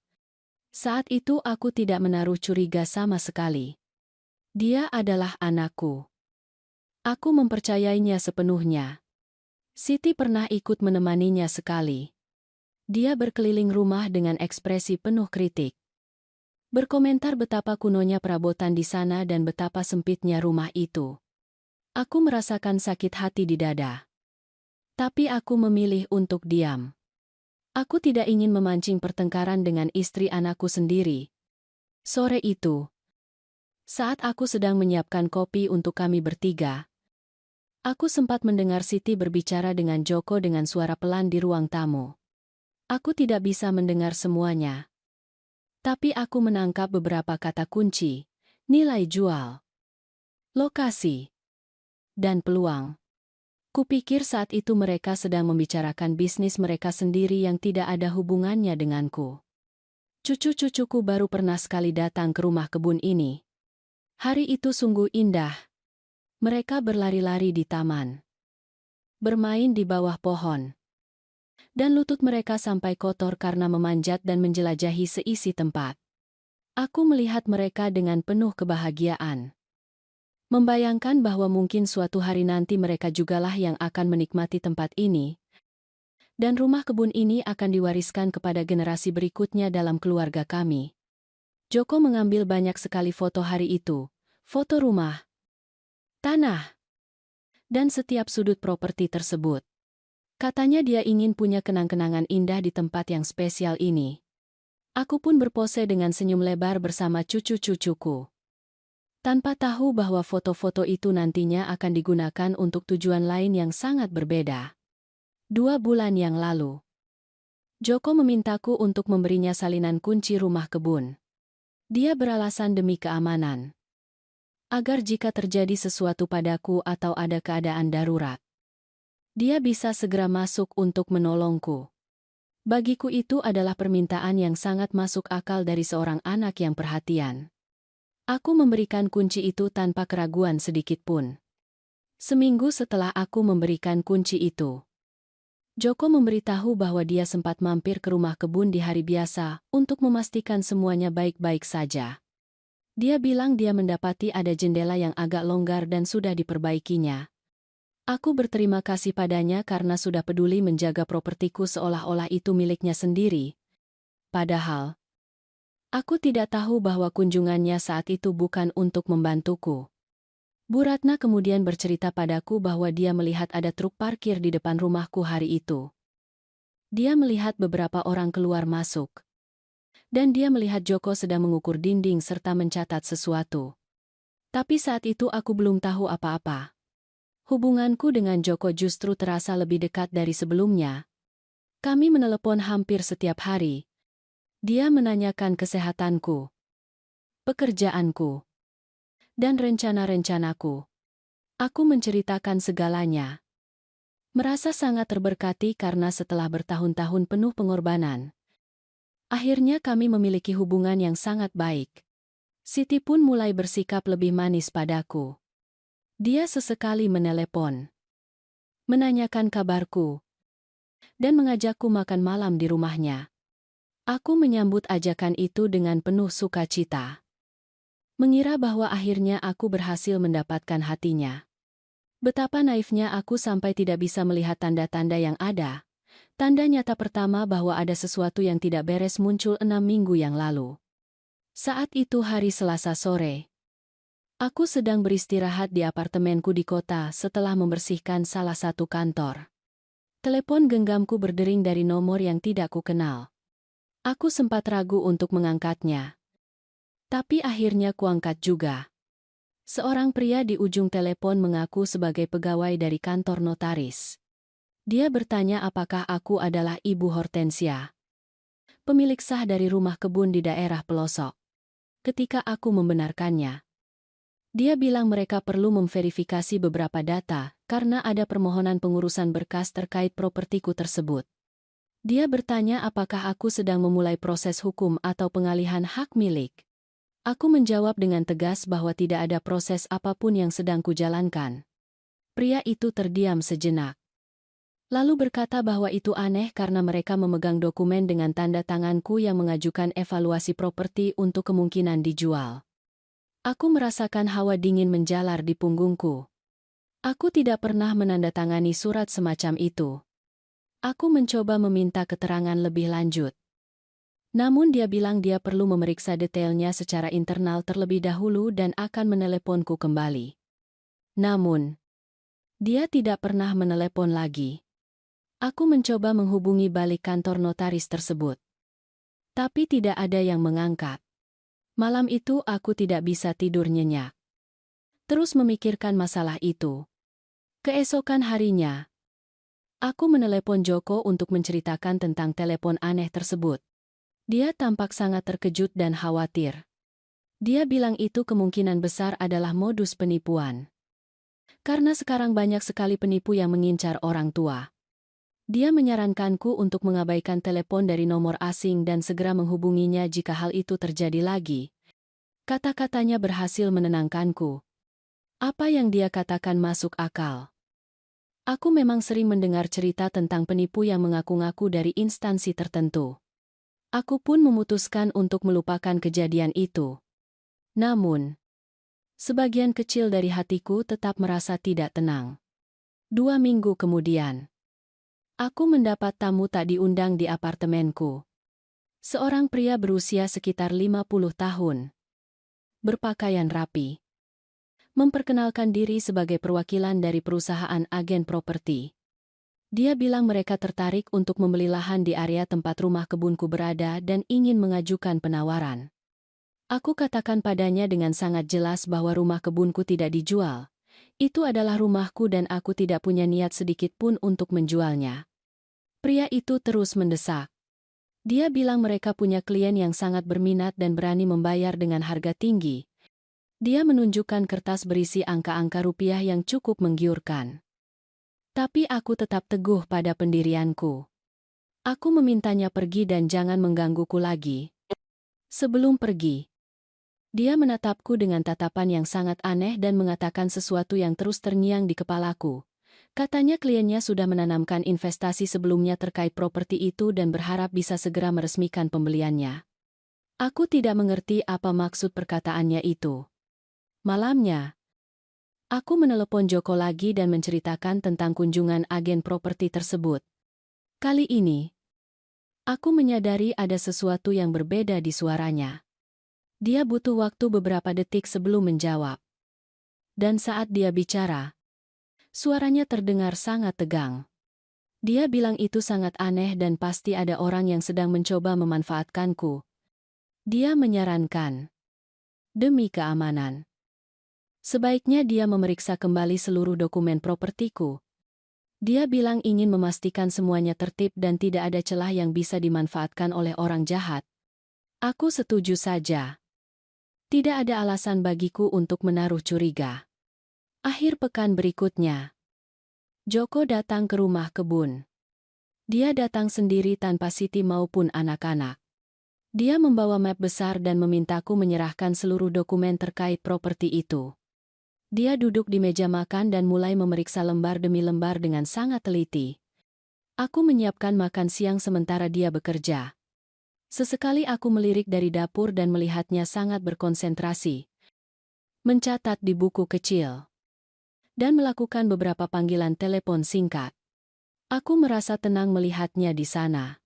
Saat itu aku tidak menaruh curiga sama sekali. Dia adalah anakku. Aku mempercayainya sepenuhnya. Siti pernah ikut menemaninya sekali. Dia berkeliling rumah dengan ekspresi penuh kritik. Berkomentar betapa kunonya perabotan di sana dan betapa sempitnya rumah itu. Aku merasakan sakit hati di dada. Tapi aku memilih untuk diam. Aku tidak ingin memancing pertengkaran dengan istri anakku sendiri. Sore itu, saat aku sedang menyiapkan kopi untuk kami bertiga, aku sempat mendengar Siti berbicara dengan Joko dengan suara pelan di ruang tamu. Aku tidak bisa mendengar semuanya. Tapi aku menangkap beberapa kata kunci, nilai jual, lokasi, dan peluang. Kupikir saat itu mereka sedang membicarakan bisnis mereka sendiri yang tidak ada hubungannya denganku. Cucu-cucuku baru pernah sekali datang ke rumah kebun ini. Hari itu sungguh indah. Mereka berlari-lari di taman. Bermain di bawah pohon. dan lutut mereka sampai kotor karena memanjat dan menjelajahi seisi tempat. Aku melihat mereka dengan penuh kebahagiaan. Membayangkan bahwa mungkin suatu hari nanti mereka jugalah yang akan menikmati tempat ini, dan rumah kebun ini akan diwariskan kepada generasi berikutnya dalam keluarga kami. Joko mengambil banyak sekali foto hari itu, foto rumah, tanah, dan setiap sudut properti tersebut. Katanya dia ingin punya kenang-kenangan indah di tempat yang spesial ini. Aku pun berpose dengan senyum lebar bersama cucu-cucuku. Tanpa tahu bahwa foto-foto itu nantinya akan digunakan untuk tujuan lain yang sangat berbeda. 2 bulan yang lalu, Joko memintaku untuk memberinya salinan kunci rumah kebun. Dia beralasan demi keamanan. Agar jika terjadi sesuatu padaku atau ada keadaan darurat, dia bisa segera masuk untuk menolongku. Bagiku itu adalah permintaan yang sangat masuk akal dari seorang anak yang perhatian. Aku memberikan kunci itu tanpa keraguan sedikitpun. Seminggu setelah aku memberikan kunci itu, Joko memberitahu bahwa dia sempat mampir ke rumah kebun di hari biasa untuk memastikan semuanya baik-baik saja. Dia bilang dia mendapati ada jendela yang agak longgar dan sudah diperbaikinya. Aku berterima kasih padanya karena sudah peduli menjaga propertiku seolah-olah itu miliknya sendiri. Padahal, aku tidak tahu bahwa kunjungannya saat itu bukan untuk membantuku. Bu Ratna kemudian bercerita padaku bahwa dia melihat ada truk parkir di depan rumahku hari itu. Dia melihat beberapa orang keluar masuk. Dan dia melihat Joko sedang mengukur dinding serta mencatat sesuatu. Tapi saat itu aku belum tahu apa-apa. Hubunganku dengan Joko justru terasa lebih dekat dari sebelumnya. Kami menelepon hampir setiap hari. Dia menanyakan kesehatanku, pekerjaanku, dan rencana-rencanaku. Aku menceritakan segalanya. Merasa sangat terberkati karena setelah bertahun-tahun penuh pengorbanan, akhirnya kami memiliki hubungan yang sangat baik. Siti pun mulai bersikap lebih manis padaku. Dia sesekali menelepon, menanyakan kabarku, dan mengajakku makan malam di rumahnya. Aku menyambut ajakan itu dengan penuh sukacita. Mengira bahwa akhirnya aku berhasil mendapatkan hatinya. Betapa naifnya aku sampai tidak bisa melihat tanda-tanda yang ada. Tanda nyata pertama bahwa ada sesuatu yang tidak beres muncul 6 minggu yang lalu. Saat itu hari Selasa sore. Aku sedang beristirahat di apartemenku di kota setelah membersihkan salah satu kantor. Telepon genggamku berdering dari nomor yang tidak kukenal. Aku sempat ragu untuk mengangkatnya. Tapi akhirnya kuangkat juga. Seorang pria di ujung telepon mengaku sebagai pegawai dari kantor notaris. Dia bertanya apakah aku adalah Ibu Hortensia, pemilik sah dari rumah kebun di daerah pelosok. Ketika aku membenarkannya, dia bilang mereka perlu memverifikasi beberapa data karena ada permohonan pengurusan berkas terkait propertiku tersebut. Dia bertanya apakah aku sedang memulai proses hukum atau pengalihan hak milik. Aku menjawab dengan tegas bahwa tidak ada proses apapun yang sedang kujalankan. Pria itu terdiam sejenak. Lalu berkata bahwa itu aneh karena mereka memegang dokumen dengan tanda tanganku yang mengajukan evaluasi properti untuk kemungkinan dijual. Aku merasakan hawa dingin menjalar di punggungku. Aku tidak pernah menandatangani surat semacam itu. Aku mencoba meminta keterangan lebih lanjut. Namun dia bilang dia perlu memeriksa detailnya secara internal terlebih dahulu dan akan meneleponku kembali. Namun, dia tidak pernah menelepon lagi. Aku mencoba menghubungi balik kantor notaris tersebut. Tapi tidak ada yang mengangkat. Malam itu aku tidak bisa tidur nyenyak. Terus memikirkan masalah itu. Keesokan harinya, aku menelepon Joko untuk menceritakan tentang telepon aneh tersebut. Dia tampak sangat terkejut dan khawatir. Dia bilang itu kemungkinan besar adalah modus penipuan. Karena sekarang banyak sekali penipu yang mengincar orang tua. Dia menyarankanku untuk mengabaikan telepon dari nomor asing dan segera menghubunginya jika hal itu terjadi lagi. Kata-katanya berhasil menenangkanku. Apa yang dia katakan masuk akal. Aku memang sering mendengar cerita tentang penipu yang mengaku-ngaku dari instansi tertentu. Aku pun memutuskan untuk melupakan kejadian itu. Namun, sebagian kecil dari hatiku tetap merasa tidak tenang. 2 minggu kemudian, aku mendapat tamu tak diundang di apartemenku. Seorang pria berusia sekitar 50 tahun. Berpakaian rapi. Memperkenalkan diri sebagai perwakilan dari perusahaan agen properti. Dia bilang mereka tertarik untuk membeli lahan di area tempat rumah kebunku berada dan ingin mengajukan penawaran. Aku katakan padanya dengan sangat jelas bahwa rumah kebunku tidak dijual. Itu adalah rumahku dan aku tidak punya niat sedikit pun untuk menjualnya. Pria itu terus mendesak. Dia bilang mereka punya klien yang sangat berminat dan berani membayar dengan harga tinggi. Dia menunjukkan kertas berisi angka-angka rupiah yang cukup menggiurkan. Tapi aku tetap teguh pada pendirianku. Aku memintanya pergi dan jangan menggangguku lagi. Sebelum pergi, dia menatapku dengan tatapan yang sangat aneh dan mengatakan sesuatu yang terus terngiang di kepalaku. Katanya kliennya sudah menanamkan investasi sebelumnya terkait properti itu dan berharap bisa segera meresmikan pembeliannya. Aku tidak mengerti apa maksud perkataannya itu. Malamnya, aku menelepon Joko lagi dan menceritakan tentang kunjungan agen properti tersebut. Kali ini, aku menyadari ada sesuatu yang berbeda di suaranya. Dia butuh waktu beberapa detik sebelum menjawab. Dan saat dia bicara, suaranya terdengar sangat tegang. Dia bilang itu sangat aneh dan pasti ada orang yang sedang mencoba memanfaatkanku. Dia menyarankan, demi keamanan, sebaiknya dia memeriksa kembali seluruh dokumen propertiku. Dia bilang ingin memastikan semuanya tertib dan tidak ada celah yang bisa dimanfaatkan oleh orang jahat. Aku setuju saja. Tidak ada alasan bagiku untuk menaruh curiga. Akhir pekan berikutnya, Joko datang ke rumah kebun. Dia datang sendiri tanpa Siti maupun anak-anak. Dia membawa map besar dan memintaku menyerahkan seluruh dokumen terkait properti itu. Dia duduk di meja makan dan mulai memeriksa lembar demi lembar dengan sangat teliti. Aku menyiapkan makan siang sementara dia bekerja. Sesekali aku melirik dari dapur dan melihatnya sangat berkonsentrasi, mencatat di buku kecil, dan melakukan beberapa panggilan telepon singkat. Aku merasa tenang melihatnya di sana.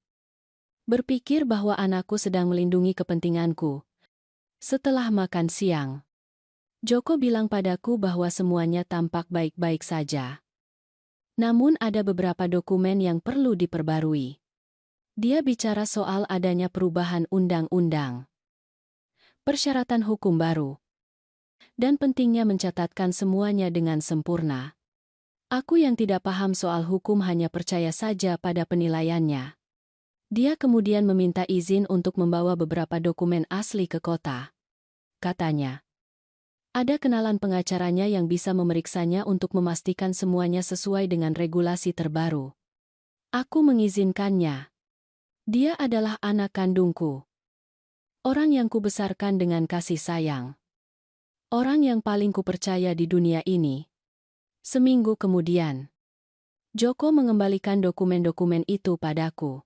Berpikir bahwa anakku sedang melindungi kepentinganku. Setelah makan siang, Joko bilang padaku bahwa semuanya tampak baik-baik saja. Namun ada beberapa dokumen yang perlu diperbarui. Dia bicara soal adanya perubahan undang-undang, persyaratan hukum baru, dan pentingnya mencatatkan semuanya dengan sempurna. Aku yang tidak paham soal hukum hanya percaya saja pada penilaiannya. Dia kemudian meminta izin untuk membawa beberapa dokumen asli ke kota. Katanya, ada kenalan pengacaranya yang bisa memeriksanya untuk memastikan semuanya sesuai dengan regulasi terbaru. Aku mengizinkannya. Dia adalah anak kandungku. Orang yang kubesarkan dengan kasih sayang. Orang yang paling kupercaya di dunia ini. Seminggu kemudian, Joko mengembalikan dokumen-dokumen itu padaku.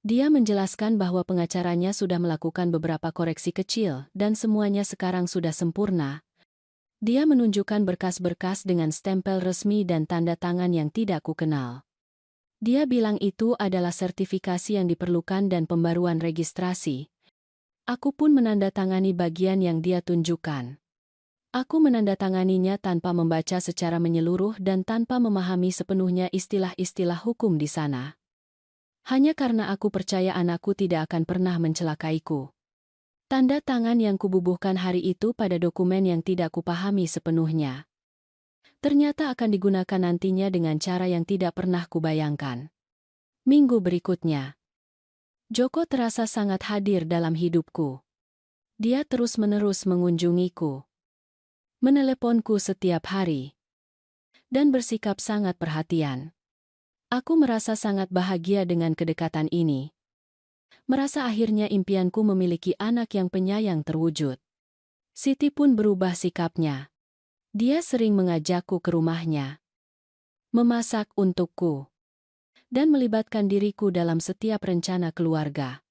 Dia menjelaskan bahwa pengacaranya sudah melakukan beberapa koreksi kecil dan semuanya sekarang sudah sempurna. Dia menunjukkan berkas-berkas dengan stempel resmi dan tanda tangan yang tidak kukenal. Dia bilang itu adalah sertifikasi yang diperlukan dan pembaruan registrasi. Aku pun menandatangani bagian yang dia tunjukkan. Aku menandatanganinya tanpa membaca secara menyeluruh dan tanpa memahami sepenuhnya istilah-istilah hukum di sana. Hanya karena aku percaya anakku tidak akan pernah mencelakaiku. Tanda tangan yang kububuhkan hari itu pada dokumen yang tidak kupahami sepenuhnya. Ternyata akan digunakan nantinya dengan cara yang tidak pernah kubayangkan. Minggu berikutnya, Joko terasa sangat hadir dalam hidupku. Dia terus-menerus mengunjungiku, meneleponku setiap hari, dan bersikap sangat perhatian. Aku merasa sangat bahagia dengan kedekatan ini. Merasa akhirnya impianku memiliki anak yang penyayang terwujud. Siti pun berubah sikapnya. Dia sering mengajakku ke rumahnya, memasak untukku, dan melibatkan diriku dalam setiap rencana keluarga.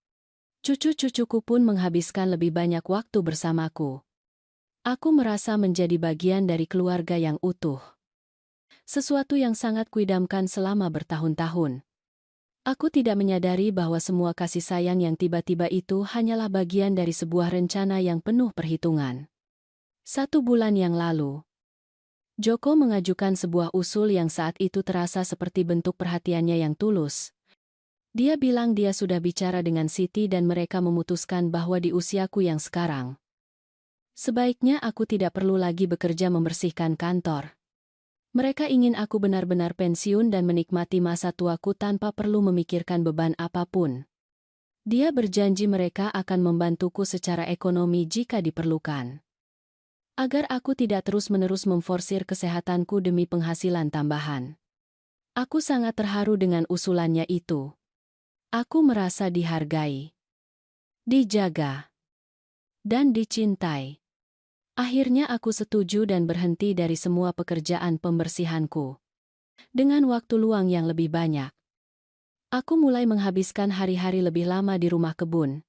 Cucu-cucuku pun menghabiskan lebih banyak waktu bersamaku. Aku merasa menjadi bagian dari keluarga yang utuh. Sesuatu yang sangat kuidamkan selama bertahun-tahun. Aku tidak menyadari bahwa semua kasih sayang yang tiba-tiba itu hanyalah bagian dari sebuah rencana yang penuh perhitungan. 1 bulan yang lalu, Joko mengajukan sebuah usul yang saat itu terasa seperti bentuk perhatiannya yang tulus. Dia bilang dia sudah bicara dengan Siti dan mereka memutuskan bahwa di usiaku yang sekarang, sebaiknya aku tidak perlu lagi bekerja membersihkan kantor. Mereka ingin aku benar-benar pensiun dan menikmati masa tuaku tanpa perlu memikirkan beban apapun. Dia berjanji mereka akan membantuku secara ekonomi jika diperlukan, agar aku tidak terus-menerus memforsir kesehatanku demi penghasilan tambahan. Aku sangat terharu dengan usulannya itu. Aku merasa dihargai, dijaga, dan dicintai. Akhirnya aku setuju dan berhenti dari semua pekerjaan pembersihanku. Dengan waktu luang yang lebih banyak, aku mulai menghabiskan hari-hari lebih lama di rumah kebun.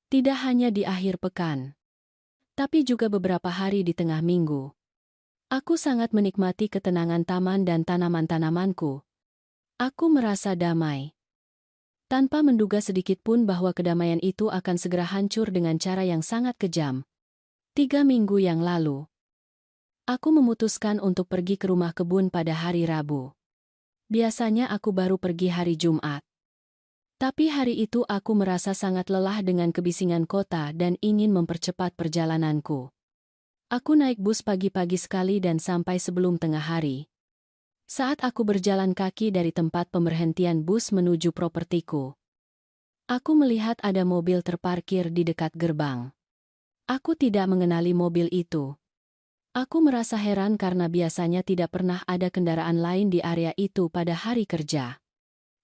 Tidak hanya di akhir pekan, tapi juga beberapa hari di tengah minggu. Aku sangat menikmati ketenangan taman dan tanaman-tanamanku. Aku merasa damai, tanpa menduga sedikitpun bahwa kedamaian itu akan segera hancur dengan cara yang sangat kejam. 3 minggu yang lalu, aku memutuskan untuk pergi ke rumah kebun pada hari Rabu. Biasanya aku baru pergi hari Jumat. Tapi hari itu aku merasa sangat lelah dengan kebisingan kota dan ingin mempercepat perjalananku. Aku naik bus pagi-pagi sekali dan sampai sebelum tengah hari. Saat aku berjalan kaki dari tempat pemberhentian bus menuju propertiku, aku melihat ada mobil terparkir di dekat gerbang. Aku tidak mengenali mobil itu. Aku merasa heran karena biasanya tidak pernah ada kendaraan lain di area itu pada hari kerja.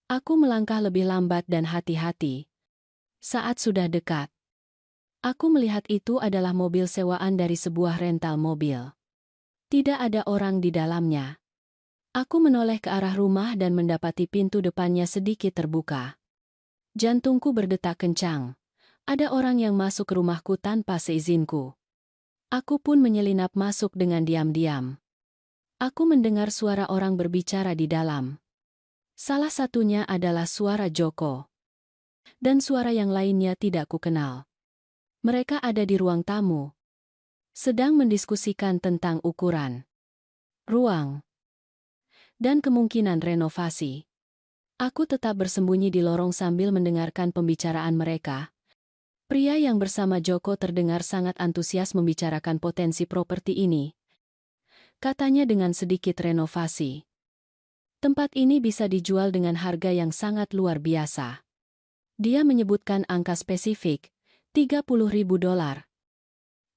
Aku melangkah lebih lambat dan hati-hati. Saat sudah dekat, aku melihat itu adalah mobil sewaan dari sebuah rental mobil. Tidak ada orang di dalamnya. Aku menoleh ke arah rumah dan mendapati pintu depannya sedikit terbuka. Jantungku berdetak kencang. Ada orang yang masuk ke rumahku tanpa seizinku. Aku pun menyelinap masuk dengan diam-diam. Aku mendengar suara orang berbicara di dalam. Salah satunya adalah suara Joko. Dan suara yang lainnya tidak kukenal. Mereka ada di ruang tamu, sedang mendiskusikan tentang ukuran, ruang, dan kemungkinan renovasi. Aku tetap bersembunyi di lorong sambil mendengarkan pembicaraan mereka. Pria yang bersama Joko terdengar sangat antusias membicarakan potensi properti ini. Katanya dengan sedikit renovasi, tempat ini bisa dijual dengan harga yang sangat luar biasa. Dia menyebutkan angka spesifik, $30.000.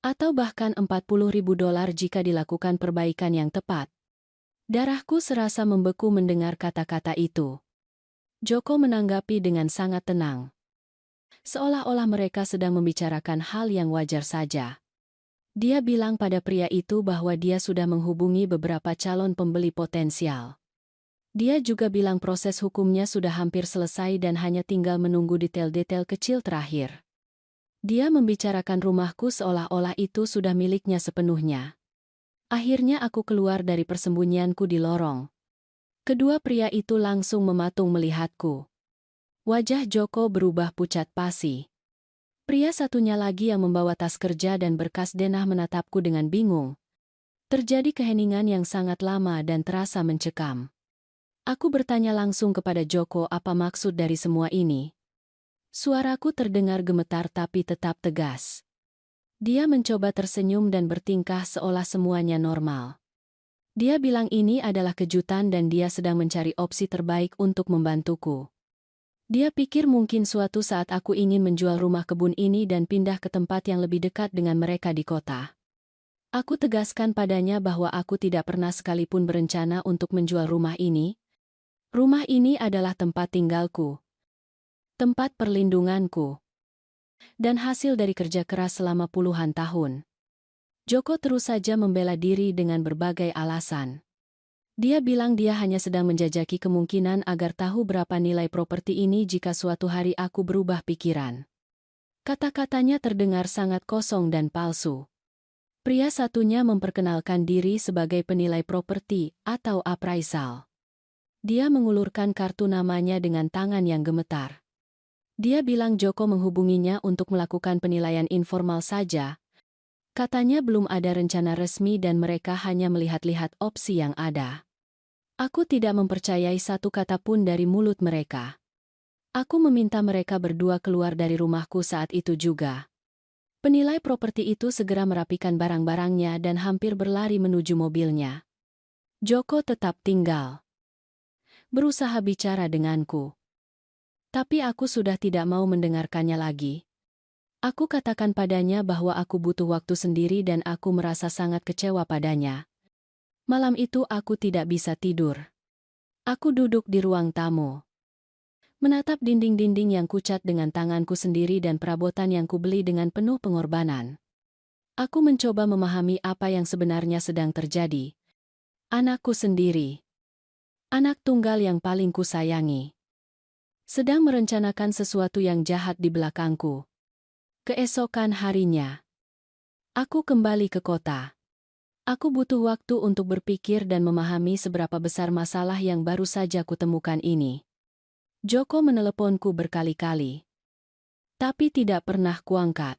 Atau bahkan $40.000 jika dilakukan perbaikan yang tepat. Darahku serasa membeku mendengar kata-kata itu. Joko menanggapi dengan sangat tenang, seolah-olah mereka sedang membicarakan hal yang wajar saja. Dia bilang pada pria itu bahwa dia sudah menghubungi beberapa calon pembeli potensial. Dia juga bilang proses hukumnya sudah hampir selesai dan hanya tinggal menunggu detail-detail kecil terakhir. Dia membicarakan rumahku seolah-olah itu sudah miliknya sepenuhnya. Akhirnya aku keluar dari persembunyianku di lorong. Kedua pria itu langsung mematung melihatku. Wajah Joko berubah pucat pasi. Pria satunya lagi yang membawa tas kerja dan berkas denah menatapku dengan bingung. Terjadi keheningan yang sangat lama dan terasa mencekam. Aku bertanya langsung kepada Joko apa maksud dari semua ini. Suaraku terdengar gemetar tapi tetap tegas. Dia mencoba tersenyum dan bertingkah seolah semuanya normal. Dia bilang ini adalah kejutan dan dia sedang mencari opsi terbaik untuk membantuku. Dia pikir mungkin suatu saat aku ingin menjual rumah kebun ini dan pindah ke tempat yang lebih dekat dengan mereka di kota. Aku tegaskan padanya bahwa aku tidak pernah sekalipun berencana untuk menjual rumah ini. Rumah ini adalah tempat tinggalku, tempat perlindunganku, dan hasil dari kerja keras selama puluhan tahun. Joko terus saja membela diri dengan berbagai alasan. Dia bilang dia hanya sedang menjajaki kemungkinan agar tahu berapa nilai properti ini jika suatu hari aku berubah pikiran. Kata-katanya terdengar sangat kosong dan palsu. Pria satunya memperkenalkan diri sebagai penilai properti atau appraisal. Dia mengulurkan kartu namanya dengan tangan yang gemetar. Dia bilang Joko menghubunginya untuk melakukan penilaian informal saja. Katanya belum ada rencana resmi dan mereka hanya melihat-lihat opsi yang ada. Aku tidak mempercayai satu kata pun dari mulut mereka. Aku meminta mereka berdua keluar dari rumahku saat itu juga. Penilai properti itu segera merapikan barang-barangnya dan hampir berlari menuju mobilnya. Joko tetap tinggal. Berusaha bicara denganku. Tapi aku sudah tidak mau mendengarkannya lagi. Aku katakan padanya bahwa aku butuh waktu sendiri dan aku merasa sangat kecewa padanya. Malam itu aku tidak bisa tidur. Aku duduk di ruang tamu. Menatap dinding-dinding yang kucat dengan tanganku sendiri dan perabotan yang kubeli dengan penuh pengorbanan. Aku mencoba memahami apa yang sebenarnya sedang terjadi. Anakku sendiri. Anak tunggal yang paling kusayangi. Sedang merencanakan sesuatu yang jahat di belakangku. Keesokan harinya. Aku kembali ke kota. Aku butuh waktu untuk berpikir dan memahami seberapa besar masalah yang baru saja kutemukan ini. Joko meneleponku berkali-kali. Tapi tidak pernah kuangkat.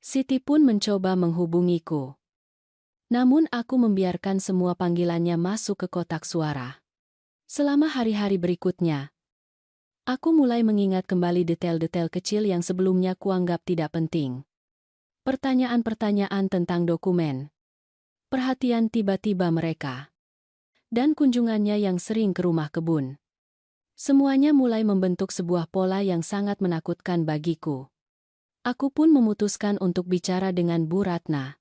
Siti pun mencoba menghubungiku. Namun aku membiarkan semua panggilannya masuk ke kotak suara. Selama hari-hari berikutnya, aku mulai mengingat kembali detail-detail kecil yang sebelumnya kuanggap tidak penting. Pertanyaan-pertanyaan tentang dokumen. Perhatian tiba-tiba mereka. Dan kunjungannya yang sering ke rumah kebun. Semuanya mulai membentuk sebuah pola yang sangat menakutkan bagiku. Aku pun memutuskan untuk bicara dengan Bu Ratna,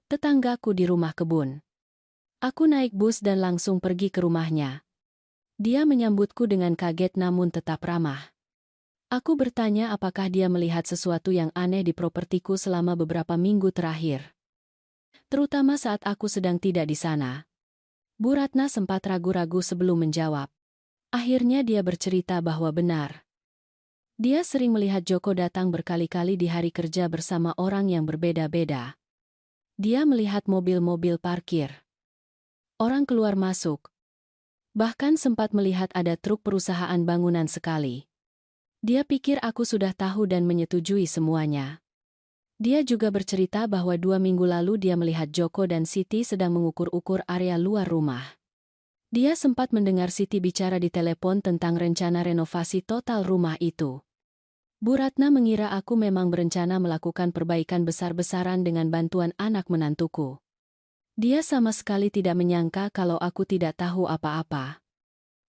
tetanggaku di rumah kebun. Aku naik bus dan langsung pergi ke rumahnya. Dia menyambutku dengan kaget namun tetap ramah. Aku bertanya apakah dia melihat sesuatu yang aneh di propertiku selama beberapa minggu terakhir. Terutama saat aku sedang tidak di sana. Bu Ratna sempat ragu-ragu sebelum menjawab. Akhirnya dia bercerita bahwa benar. Dia sering melihat Joko datang berkali-kali di hari kerja bersama orang yang berbeda-beda. Dia melihat mobil-mobil parkir. Orang keluar masuk. Bahkan sempat melihat ada truk perusahaan bangunan sekali. Dia pikir aku sudah tahu dan menyetujui semuanya. Dia juga bercerita bahwa 2 minggu lalu dia melihat Joko dan Siti sedang mengukur-ukur area luar rumah. Dia sempat mendengar Siti bicara di telepon tentang rencana renovasi total rumah itu. Bu Ratna mengira aku memang berencana melakukan perbaikan besar-besaran dengan bantuan anak menantuku. Dia sama sekali tidak menyangka kalau aku tidak tahu apa-apa.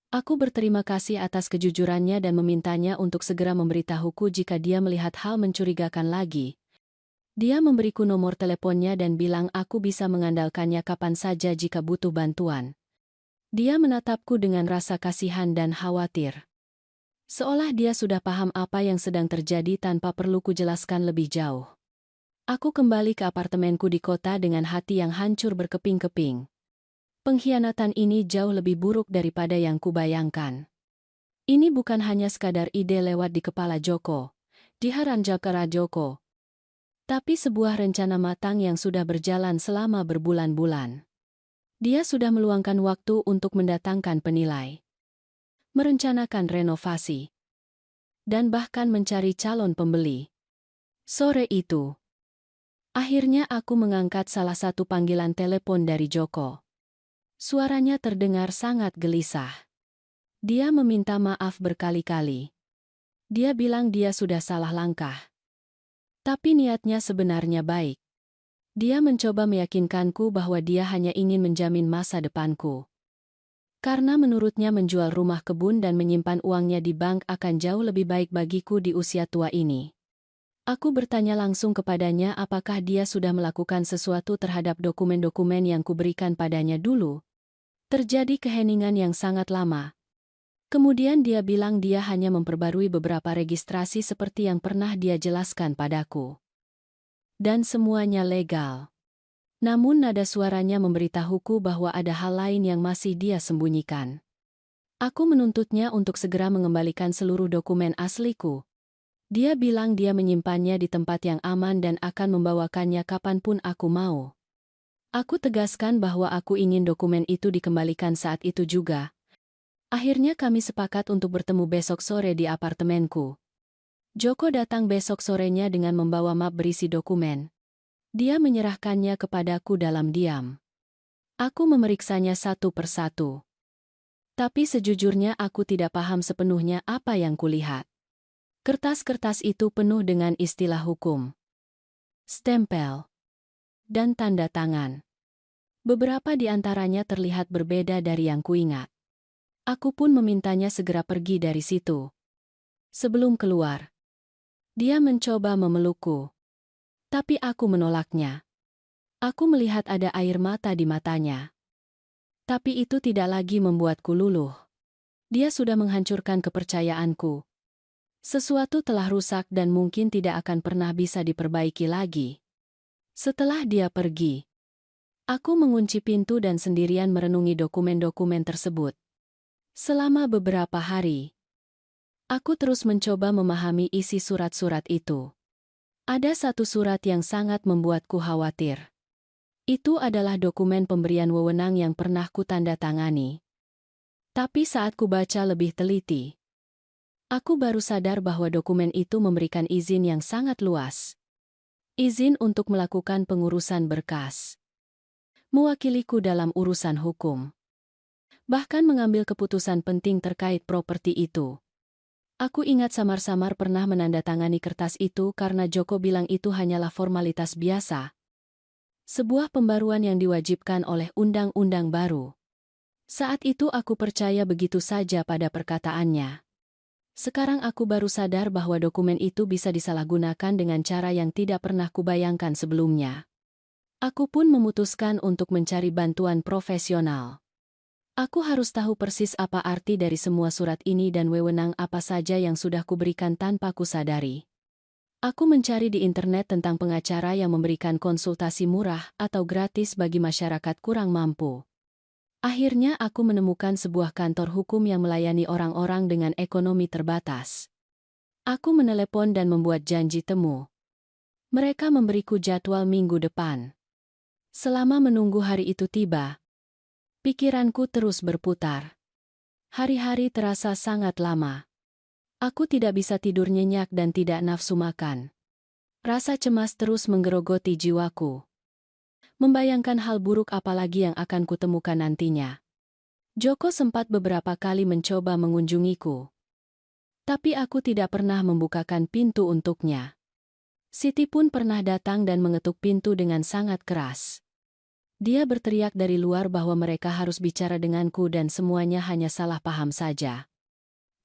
Aku berterima kasih atas kejujurannya dan memintanya untuk segera memberitahuku jika dia melihat hal mencurigakan lagi. Dia memberiku nomor teleponnya dan bilang aku bisa mengandalkannya kapan saja jika butuh bantuan. Dia menatapku dengan rasa kasihan dan khawatir. Seolah dia sudah paham apa yang sedang terjadi tanpa perlu kujelaskan lebih jauh. Aku kembali ke apartemenku di kota dengan hati yang hancur berkeping-keping. Pengkhianatan ini jauh lebih buruk daripada yang kubayangkan. Ini bukan hanya sekadar ide lewat di kepala Joko, diharanjakara Joko, tapi sebuah rencana matang yang sudah berjalan selama berbulan-bulan. Dia sudah meluangkan waktu untuk mendatangkan penilai, merencanakan renovasi, dan bahkan mencari calon pembeli. Sore itu, akhirnya aku mengangkat salah satu panggilan telepon dari Joko. Suaranya terdengar sangat gelisah. Dia meminta maaf berkali-kali. Dia bilang dia sudah salah langkah. Tapi niatnya sebenarnya baik. Dia mencoba meyakinkanku bahwa dia hanya ingin menjamin masa depanku. Karena menurutnya menjual rumah kebun dan menyimpan uangnya di bank akan jauh lebih baik bagiku di usia tua ini. Aku bertanya langsung kepadanya apakah dia sudah melakukan sesuatu terhadap dokumen-dokumen yang kuberikan padanya dulu. Terjadi keheningan yang sangat lama. Kemudian dia bilang dia hanya memperbarui beberapa registrasi seperti yang pernah dia jelaskan padaku. Dan semuanya legal. Namun nada suaranya memberitahuku bahwa ada hal lain yang masih dia sembunyikan. Aku menuntutnya untuk segera mengembalikan seluruh dokumen asliku. Dia bilang dia menyimpannya di tempat yang aman dan akan membawakannya kapanpun aku mau. Aku tegaskan bahwa aku ingin dokumen itu dikembalikan saat itu juga. Akhirnya kami sepakat untuk bertemu besok sore di apartemenku. Joko datang besok sorenya dengan membawa map berisi dokumen. Dia menyerahkannya kepadaku dalam diam. Aku memeriksanya satu persatu. Tapi sejujurnya aku tidak paham sepenuhnya apa yang kulihat. Kertas-kertas itu penuh dengan istilah hukum, stempel, dan tanda tangan. Beberapa di antaranya terlihat berbeda dari yang kuingat. Aku pun memintanya segera pergi dari situ. Sebelum keluar, dia mencoba memelukku. Tapi aku menolaknya. Aku melihat ada air mata di matanya. Tapi itu tidak lagi membuatku luluh. Dia sudah menghancurkan kepercayaanku. Sesuatu telah rusak dan mungkin tidak akan pernah bisa diperbaiki lagi. Setelah dia pergi, aku mengunci pintu dan sendirian merenungi dokumen-dokumen tersebut. Selama beberapa hari, aku terus mencoba memahami isi surat-surat itu. Ada satu surat yang sangat membuatku khawatir. Itu adalah dokumen pemberian wewenang yang pernah kutandatangani. Tapi saat kubaca lebih teliti, aku baru sadar bahwa dokumen itu memberikan izin yang sangat luas. Izin untuk melakukan pengurusan berkas, mewakiliku dalam urusan hukum, bahkan mengambil keputusan penting terkait properti itu. Aku ingat samar-samar pernah menandatangani kertas itu karena Joko bilang itu hanyalah formalitas biasa. Sebuah pembaruan yang diwajibkan oleh undang-undang baru. Saat itu aku percaya begitu saja pada perkataannya. Sekarang aku baru sadar bahwa dokumen itu bisa disalahgunakan dengan cara yang tidak pernah kubayangkan sebelumnya. Aku pun memutuskan untuk mencari bantuan profesional. Aku harus tahu persis apa arti dari semua surat ini dan wewenang apa saja yang sudah kuberikan tanpa kusadari. Aku mencari di internet tentang pengacara yang memberikan konsultasi murah atau gratis bagi masyarakat kurang mampu. Akhirnya aku menemukan sebuah kantor hukum yang melayani orang-orang dengan ekonomi terbatas. Aku menelepon dan membuat janji temu. Mereka memberiku jadwal minggu depan. Selama menunggu hari itu tiba, pikiranku terus berputar. Hari-hari terasa sangat lama. Aku tidak bisa tidur nyenyak dan tidak nafsu makan. Rasa cemas terus menggerogoti jiwaku. Membayangkan hal buruk apalagi yang akan kutemukan nantinya. Joko sempat beberapa kali mencoba mengunjungiku. Tapi aku tidak pernah membukakan pintu untuknya. Siti pun pernah datang dan mengetuk pintu dengan sangat keras. Dia berteriak dari luar bahwa mereka harus bicara denganku dan semuanya hanya salah paham saja.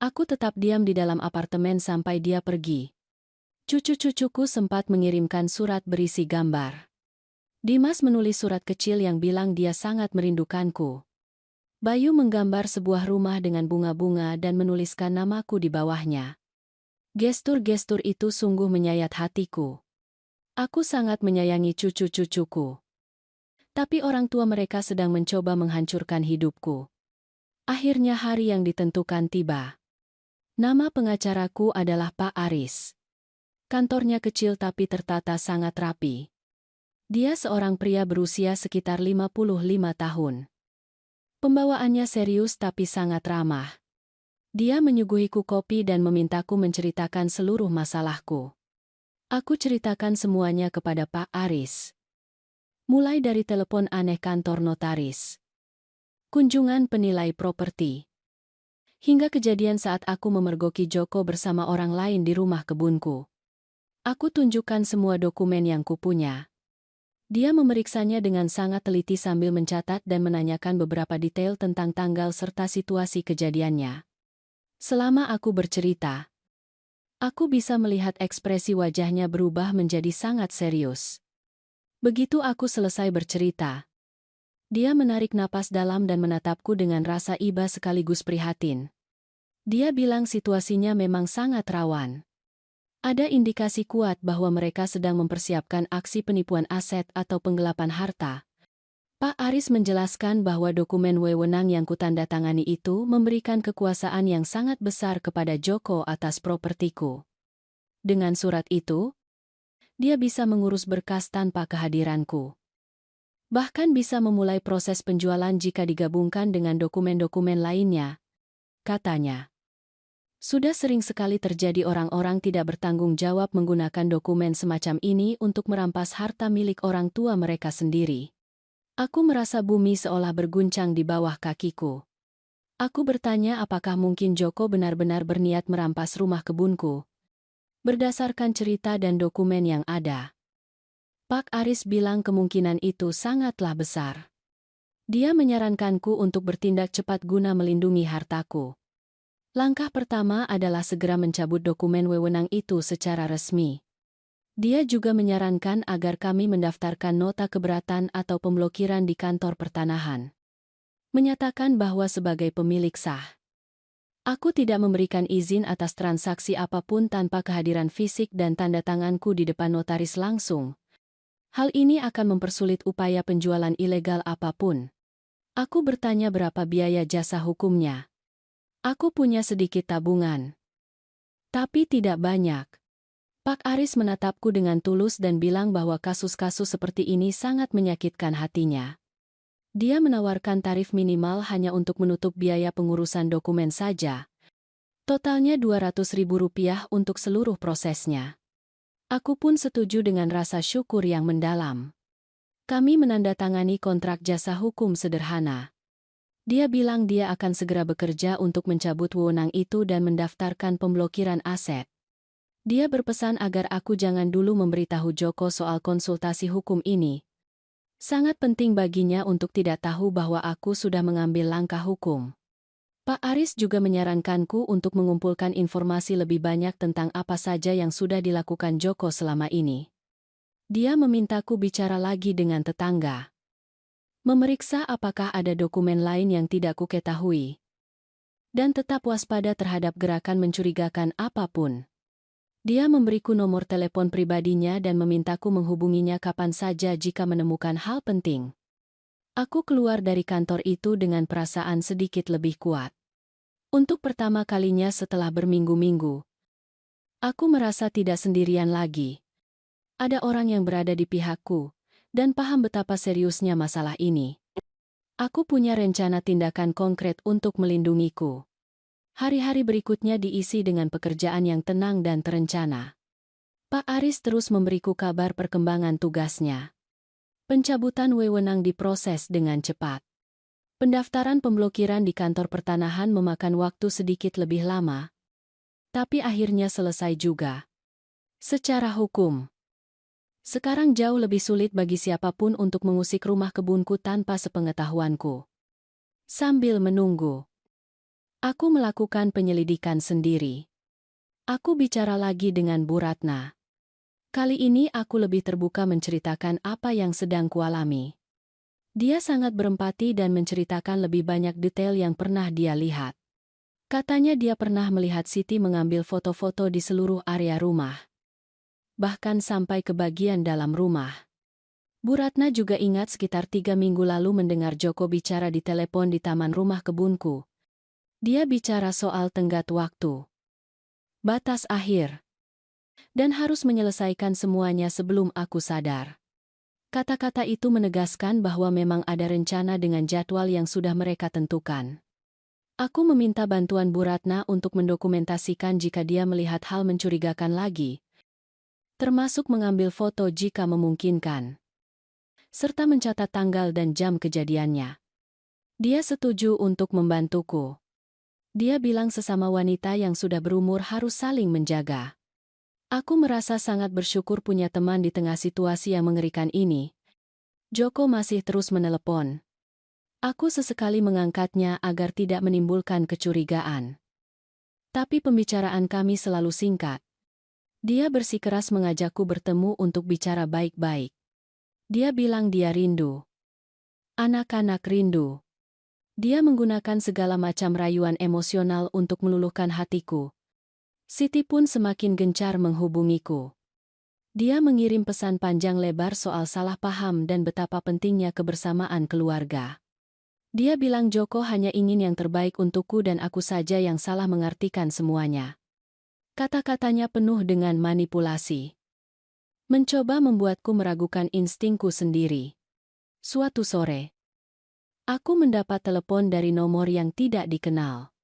Aku tetap diam di dalam apartemen sampai dia pergi. Cucu-cucuku sempat mengirimkan surat berisi gambar. Dimas menulis surat kecil yang bilang dia sangat merindukanku. Bayu menggambar sebuah rumah dengan bunga-bunga dan menuliskan namaku di bawahnya. Gestur-gestur itu sungguh menyayat hatiku. Aku sangat menyayangi cucu-cucuku. Tapi orang tua mereka sedang mencoba menghancurkan hidupku. Akhirnya hari yang ditentukan tiba. Nama pengacaraku adalah Pak Aris. Kantornya kecil tapi tertata sangat rapi. Dia seorang pria berusia sekitar 55 tahun. Pembawaannya serius tapi sangat ramah. Dia menyuguhiku kopi dan memintaku menceritakan seluruh masalahku. Aku ceritakan semuanya kepada Pak Aris. Mulai dari telepon aneh kantor notaris, kunjungan penilai properti, hingga kejadian saat aku memergoki Joko bersama orang lain di rumah kebunku. Aku tunjukkan semua dokumen yang kupunya. Dia memeriksanya dengan sangat teliti sambil mencatat dan menanyakan beberapa detail tentang tanggal serta situasi kejadiannya. Selama aku bercerita, aku bisa melihat ekspresi wajahnya berubah menjadi sangat serius. Begitu aku selesai bercerita, dia menarik napas dalam dan menatapku dengan rasa iba sekaligus prihatin. Dia bilang situasinya memang sangat rawan. Ada indikasi kuat bahwa mereka sedang mempersiapkan aksi penipuan aset atau penggelapan harta. Pak Aris menjelaskan bahwa dokumen wewenang yang kutandatangani itu memberikan kekuasaan yang sangat besar kepada Joko atas propertiku. Dengan surat itu, dia bisa mengurus berkas tanpa kehadiranku. Bahkan bisa memulai proses penjualan jika digabungkan dengan dokumen-dokumen lainnya, katanya. Sudah sering sekali terjadi orang-orang tidak bertanggung jawab menggunakan dokumen semacam ini untuk merampas harta milik orang tua mereka sendiri. Aku merasa bumi seolah berguncang di bawah kakiku. Aku bertanya apakah mungkin Joko benar-benar berniat merampas rumah kebunku. Berdasarkan cerita dan dokumen yang ada, Pak Aris bilang kemungkinan itu sangatlah besar. Dia menyarankanku untuk bertindak cepat guna melindungi hartaku. Langkah pertama adalah segera mencabut dokumen wewenang itu secara resmi. Dia juga menyarankan agar kami mendaftarkan nota keberatan atau pemblokiran di kantor pertanahan. Menyatakan bahwa sebagai pemilik sah, aku tidak memberikan izin atas transaksi apapun tanpa kehadiran fisik dan tanda tanganku di depan notaris langsung. Hal ini akan mempersulit upaya penjualan ilegal apapun. Aku bertanya berapa biaya jasa hukumnya. Aku punya sedikit tabungan, tapi tidak banyak. Pak Aris menatapku dengan tulus dan bilang bahwa kasus-kasus seperti ini sangat menyakitkan hatinya. Dia menawarkan tarif minimal hanya untuk menutup biaya pengurusan dokumen saja. Totalnya Rp200.000 untuk seluruh prosesnya. Aku pun setuju dengan rasa syukur yang mendalam. Kami menandatangani kontrak jasa hukum sederhana. Dia bilang dia akan segera bekerja untuk mencabut wewenang itu dan mendaftarkan pemblokiran aset. Dia berpesan agar aku jangan dulu memberitahu Joko soal konsultasi hukum ini. Sangat penting baginya untuk tidak tahu bahwa aku sudah mengambil langkah hukum. Pak Aris juga menyarankanku untuk mengumpulkan informasi lebih banyak tentang apa saja yang sudah dilakukan Joko selama ini. Dia memintaku bicara lagi dengan tetangga. Memeriksa apakah ada dokumen lain yang tidak kuketahui. Dan tetap waspada terhadap gerakan mencurigakan apapun. Dia memberiku nomor telepon pribadinya dan memintaku menghubunginya kapan saja jika menemukan hal penting. Aku keluar dari kantor itu dengan perasaan sedikit lebih kuat. Untuk pertama kalinya setelah berminggu-minggu, aku merasa tidak sendirian lagi. Ada orang yang berada di pihakku, dan paham betapa seriusnya masalah ini. Aku punya rencana tindakan konkret untuk melindungiku. Hari-hari berikutnya diisi dengan pekerjaan yang tenang dan terencana. Pak Aris terus memberiku kabar perkembangan tugasnya. Pencabutan wewenang diproses dengan cepat. Pendaftaran pemblokiran di kantor pertanahan memakan waktu sedikit lebih lama, tapi akhirnya selesai juga. Secara hukum, sekarang jauh lebih sulit bagi siapapun untuk mengusik rumah kebunku tanpa sepengetahuanku. Sambil menunggu, aku melakukan penyelidikan sendiri. Aku bicara lagi dengan Bu Ratna. Kali ini aku lebih terbuka menceritakan apa yang sedang kualami. Dia sangat berempati dan menceritakan lebih banyak detail yang pernah dia lihat. Katanya dia pernah melihat Siti mengambil foto-foto di seluruh area rumah. Bahkan sampai ke bagian dalam rumah. Bu Ratna juga ingat sekitar 3 minggu lalu mendengar Joko bicara di telepon di taman rumah kebunku. Dia bicara soal tenggat waktu, batas akhir, dan harus menyelesaikan semuanya sebelum aku sadar. Kata-kata itu menegaskan bahwa memang ada rencana dengan jadwal yang sudah mereka tentukan. Aku meminta bantuan Bu Ratna untuk mendokumentasikan jika dia melihat hal mencurigakan lagi, termasuk mengambil foto jika memungkinkan, serta mencatat tanggal dan jam kejadiannya. Dia setuju untuk membantuku. Dia bilang sesama wanita yang sudah berumur harus saling menjaga. Aku merasa sangat bersyukur punya teman di tengah situasi yang mengerikan ini. Joko masih terus menelepon. Aku sesekali mengangkatnya agar tidak menimbulkan kecurigaan. Tapi pembicaraan kami selalu singkat. Dia bersikeras mengajakku bertemu untuk bicara baik-baik. Dia bilang dia rindu. Anak-anak rindu. Dia menggunakan segala macam rayuan emosional untuk meluluhkan hatiku. Siti pun semakin gencar menghubungiku. Dia mengirim pesan panjang lebar soal salah paham dan betapa pentingnya kebersamaan keluarga. Dia bilang Joko hanya ingin yang terbaik untukku dan aku saja yang salah mengartikan semuanya. Kata-katanya penuh dengan manipulasi. Mencoba membuatku meragukan instingku sendiri. Suatu sore, aku mendapat telepon dari nomor yang tidak dikenal.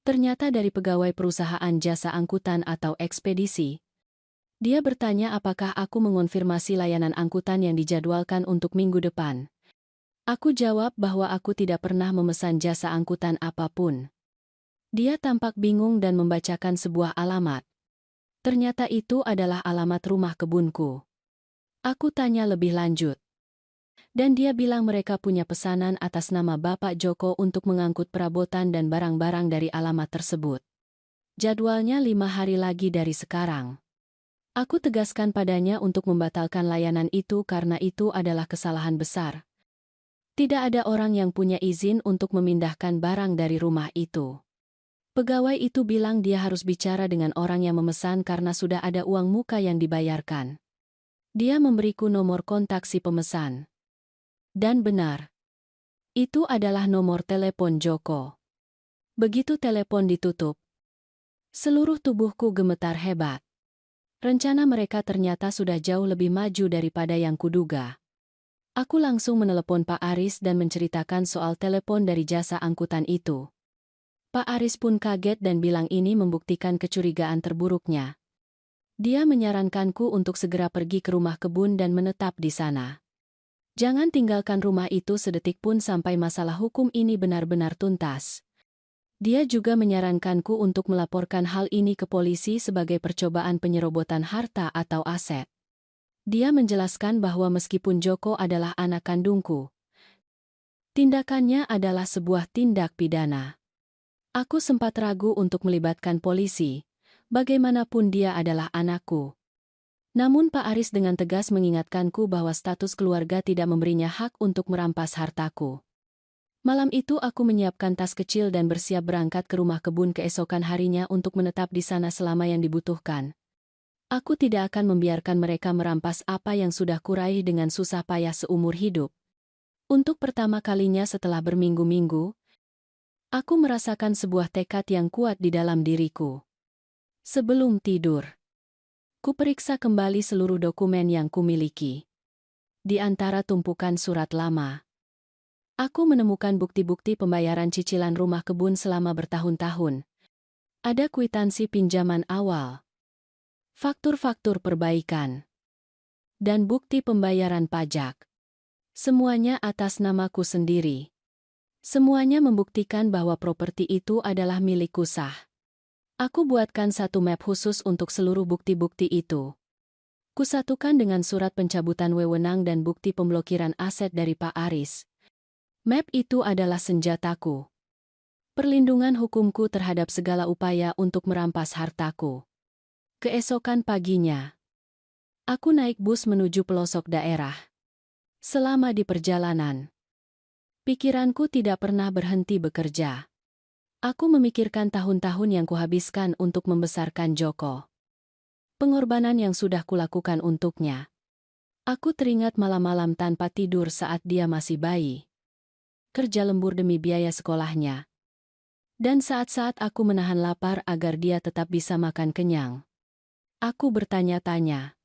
Ternyata dari pegawai perusahaan jasa angkutan atau ekspedisi. Dia bertanya apakah aku mengonfirmasi layanan angkutan yang dijadwalkan untuk minggu depan. Aku jawab bahwa aku tidak pernah memesan jasa angkutan apapun. Dia tampak bingung dan membacakan sebuah alamat. Ternyata itu adalah alamat rumah kebunku. Aku tanya lebih lanjut. Dan dia bilang mereka punya pesanan atas nama Bapak Joko untuk mengangkut perabotan dan barang-barang dari alamat tersebut. Jadwalnya 5 hari lagi dari sekarang. Aku tegaskan padanya untuk membatalkan layanan itu karena itu adalah kesalahan besar. Tidak ada orang yang punya izin untuk memindahkan barang dari rumah itu. Pegawai itu bilang dia harus bicara dengan orang yang memesan karena sudah ada uang muka yang dibayarkan. Dia memberiku nomor kontak si pemesan. Dan benar. Itu adalah nomor telepon Joko. Begitu telepon ditutup, seluruh tubuhku gemetar hebat. Rencana mereka ternyata sudah jauh lebih maju daripada yang kuduga. Aku langsung menelepon Pak Aris dan menceritakan soal telepon dari jasa angkutan itu. Pak Aris pun kaget dan bilang ini membuktikan kecurigaan terburuknya. Dia menyarankanku untuk segera pergi ke rumah kebun dan menetap di sana. Jangan tinggalkan rumah itu sedetik pun sampai masalah hukum ini benar-benar tuntas. Dia juga menyarankanku untuk melaporkan hal ini ke polisi sebagai percobaan penyerobotan harta atau aset. Dia menjelaskan bahwa meskipun Joko adalah anak kandungku, tindakannya adalah sebuah tindak pidana. Aku sempat ragu untuk melibatkan polisi, bagaimanapun dia adalah anakku. Namun Pak Aris dengan tegas mengingatkanku bahwa status keluarga tidak memberinya hak untuk merampas hartaku. Malam itu aku menyiapkan tas kecil dan bersiap berangkat ke rumah kebun keesokan harinya untuk menetap di sana selama yang dibutuhkan. Aku tidak akan membiarkan mereka merampas apa yang sudah kuraih dengan susah payah seumur hidup. Untuk pertama kalinya setelah berminggu-minggu, aku merasakan sebuah tekad yang kuat di dalam diriku. Sebelum tidur, kuperiksa kembali seluruh dokumen yang kumiliki. Di antara tumpukan surat lama, aku menemukan bukti-bukti pembayaran cicilan rumah kebun selama bertahun-tahun. Ada kwitansi pinjaman awal, faktur-faktur perbaikan, dan bukti pembayaran pajak. Semuanya atas namaku sendiri. Semuanya membuktikan bahwa properti itu adalah milikku sah. Aku buatkan satu map khusus untuk seluruh bukti-bukti itu. Kusatukan dengan surat pencabutan wewenang dan bukti pemblokiran aset dari Pak Aris. Map itu adalah senjataku. Perlindungan hukumku terhadap segala upaya untuk merampas hartaku. Keesokan paginya, aku naik bus menuju pelosok daerah. Selama di perjalanan, pikiranku tidak pernah berhenti bekerja. Aku memikirkan tahun-tahun yang kuhabiskan untuk membesarkan Joko. Pengorbanan yang sudah kulakukan untuknya. Aku teringat malam-malam tanpa tidur saat dia masih bayi. Kerja lembur demi biaya sekolahnya. Dan saat-saat aku menahan lapar agar dia tetap bisa makan kenyang. Aku bertanya-tanya.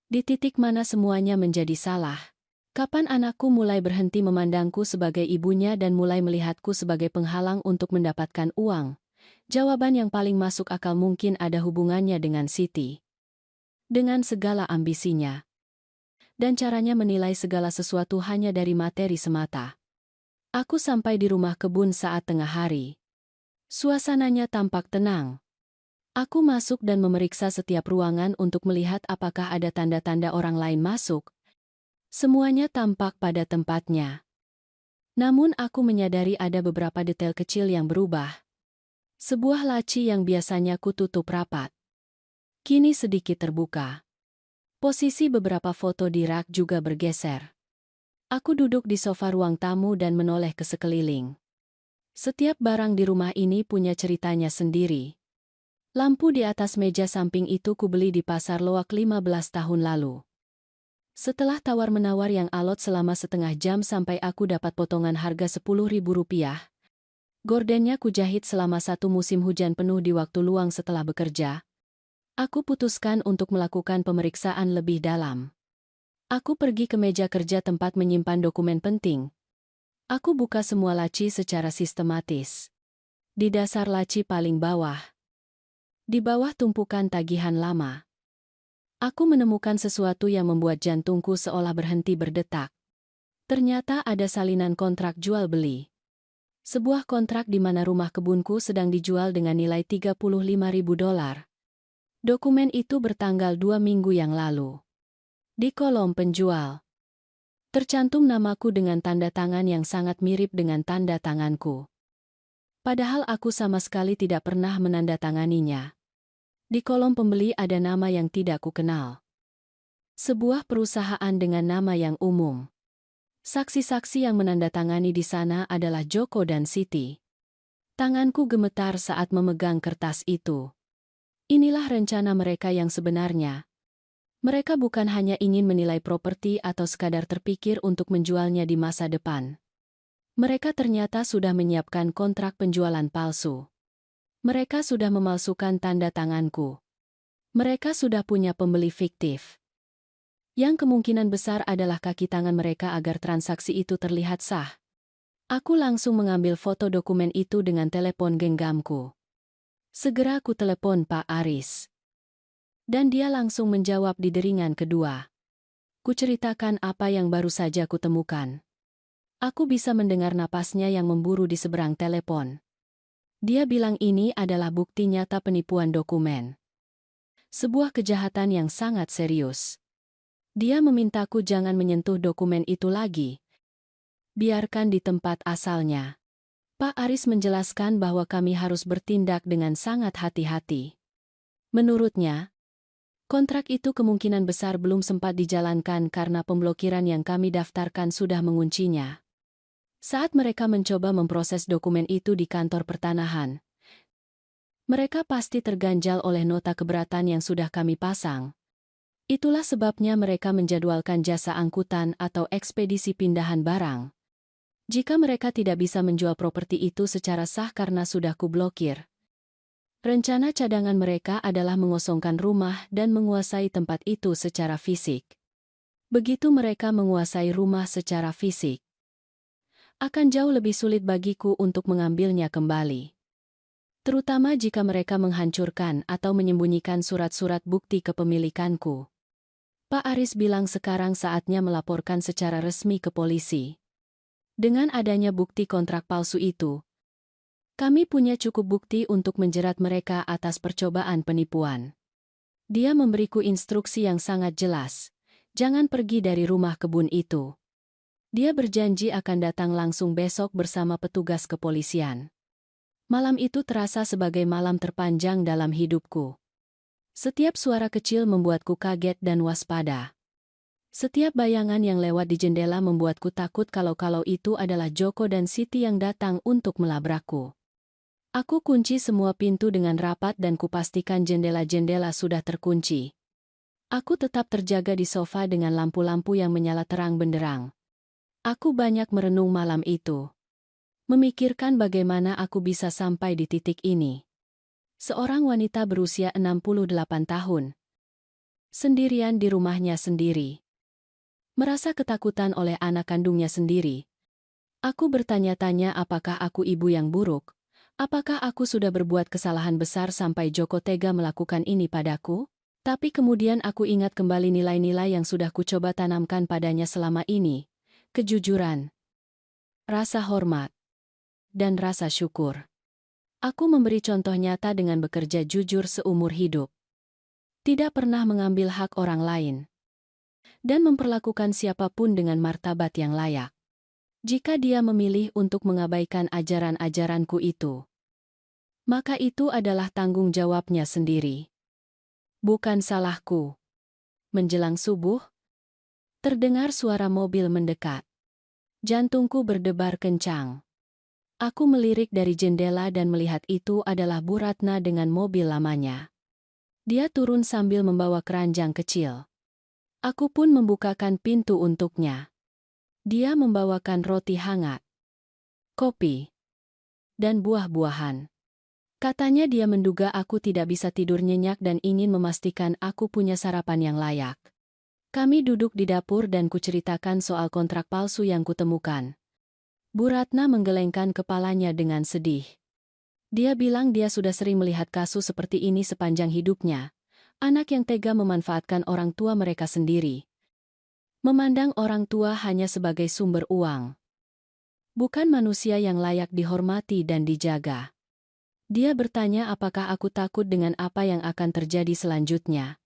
Di titik mana semuanya menjadi salah? Kapan anakku mulai berhenti memandangku sebagai ibunya dan mulai melihatku sebagai penghalang untuk mendapatkan uang? Jawaban yang paling masuk akal mungkin ada hubungannya dengan Siti. Dengan segala ambisinya. Dan caranya menilai segala sesuatu hanya dari materi semata. Aku sampai di rumah kebun saat tengah hari. Suasananya tampak tenang. Aku masuk dan memeriksa setiap ruangan untuk melihat apakah ada tanda-tanda orang lain masuk. Semuanya tampak pada tempatnya. Namun aku menyadari ada beberapa detail kecil yang berubah. Sebuah laci yang biasanya kututup rapat, kini sedikit terbuka. Posisi beberapa foto di rak juga bergeser. Aku duduk di sofa ruang tamu dan menoleh ke sekeliling. Setiap barang di rumah ini punya ceritanya sendiri. Lampu di atas meja samping itu kubeli di pasar loak 15 tahun lalu. Setelah tawar-menawar yang alot selama setengah jam sampai aku dapat potongan harga Rp10.000, gordennya kujahit selama satu musim hujan penuh di waktu luang setelah bekerja. Aku putuskan untuk melakukan pemeriksaan lebih dalam. Aku pergi ke meja kerja tempat menyimpan dokumen penting. Aku buka semua laci secara sistematis. Di dasar laci paling bawah, di bawah tumpukan tagihan lama, aku menemukan sesuatu yang membuat jantungku seolah berhenti berdetak. Ternyata ada salinan kontrak jual-beli. Sebuah kontrak di mana rumah kebunku sedang dijual dengan nilai $35.000. Dokumen itu bertanggal 2 minggu yang lalu. Di kolom penjual, tercantum namaku dengan tanda tangan yang sangat mirip dengan tanda tanganku. Padahal aku sama sekali tidak pernah menandatanganinya. Di kolom pembeli ada nama yang tidak kukenal. Sebuah perusahaan dengan nama yang umum. Saksi-saksi yang menandatangani di sana adalah Joko dan Siti. Tanganku gemetar saat memegang kertas itu. Inilah rencana mereka yang sebenarnya. Mereka bukan hanya ingin menilai properti atau sekadar terpikir untuk menjualnya di masa depan. Mereka ternyata sudah menyiapkan kontrak penjualan palsu. Mereka sudah memalsukan tanda tanganku. Mereka sudah punya pembeli fiktif. Yang kemungkinan besar adalah kaki tangan mereka agar transaksi itu terlihat sah. Aku langsung mengambil foto dokumen itu dengan telepon genggamku. Segera aku telepon Pak Aris. Dan dia langsung menjawab di deringan kedua. Kuceritakan apa yang baru saja kutemukan. Aku bisa mendengar napasnya yang memburu di seberang telepon. Dia bilang ini adalah bukti nyata penipuan dokumen. Sebuah kejahatan yang sangat serius. Dia memintaku jangan menyentuh dokumen itu lagi. Biarkan di tempat asalnya. Pak Aris menjelaskan bahwa kami harus bertindak dengan sangat hati-hati. Menurutnya, kontrak itu kemungkinan besar belum sempat dijalankan karena pemblokiran yang kami daftarkan sudah menguncinya. Saat mereka mencoba memproses dokumen itu di kantor pertanahan, mereka pasti terganjal oleh nota keberatan yang sudah kami pasang. Itulah sebabnya mereka menjadwalkan jasa angkutan atau ekspedisi pindahan barang. Jika mereka tidak bisa menjual properti itu secara sah karena sudah kublokir, rencana cadangan mereka adalah mengosongkan rumah dan menguasai tempat itu secara fisik. Begitu mereka menguasai rumah secara fisik, akan jauh lebih sulit bagiku untuk mengambilnya kembali. Terutama jika mereka menghancurkan atau menyembunyikan surat-surat bukti kepemilikanku. Pak Aris bilang sekarang saatnya melaporkan secara resmi ke polisi. Dengan adanya bukti kontrak palsu itu, kami punya cukup bukti untuk menjerat mereka atas percobaan penipuan. Dia memberiku instruksi yang sangat jelas, jangan pergi dari rumah kebun itu. Dia berjanji akan datang langsung besok bersama petugas kepolisian. Malam itu terasa sebagai malam terpanjang dalam hidupku. Setiap suara kecil membuatku kaget dan waspada. Setiap bayangan yang lewat di jendela membuatku takut kalau itu adalah Joko dan Siti yang datang untuk melabrakku. Aku kunci semua pintu dengan rapat dan kupastikan jendela-jendela sudah terkunci. Aku tetap terjaga di sofa dengan lampu-lampu yang menyala terang benderang. Aku banyak merenung malam itu. Memikirkan bagaimana aku bisa sampai di titik ini. Seorang wanita berusia 68 tahun. Sendirian di rumahnya sendiri. Merasa ketakutan oleh anak kandungnya sendiri. Aku bertanya-tanya apakah aku ibu yang buruk? Apakah aku sudah berbuat kesalahan besar sampai Joko tega melakukan ini padaku? Tapi kemudian aku ingat kembali nilai-nilai yang sudah kucoba tanamkan padanya selama ini. Kejujuran, rasa hormat, dan rasa syukur. Aku memberi contoh nyata dengan bekerja jujur seumur hidup. Tidak pernah mengambil hak orang lain. Dan memperlakukan siapapun dengan martabat yang layak. Jika dia memilih untuk mengabaikan ajaran-ajaranku itu, maka itu adalah tanggung jawabnya sendiri. Bukan salahku. Menjelang subuh, terdengar suara mobil mendekat. Jantungku berdebar kencang. Aku melirik dari jendela dan melihat itu adalah Bu Ratna dengan mobil lamanya. Dia turun sambil membawa keranjang kecil. Aku pun membukakan pintu untuknya. Dia membawakan roti hangat, kopi, dan buah-buahan. Katanya dia menduga aku tidak bisa tidur nyenyak dan ingin memastikan aku punya sarapan yang layak. Kami duduk di dapur dan kuceritakan soal kontrak palsu yang kutemukan. Bu Ratna menggelengkan kepalanya dengan sedih. Dia bilang dia sudah sering melihat kasus seperti ini sepanjang hidupnya. Anak yang tega memanfaatkan orang tua mereka sendiri. Memandang orang tua hanya sebagai sumber uang. Bukan manusia yang layak dihormati dan dijaga. Dia bertanya apakah aku takut dengan apa yang akan terjadi selanjutnya.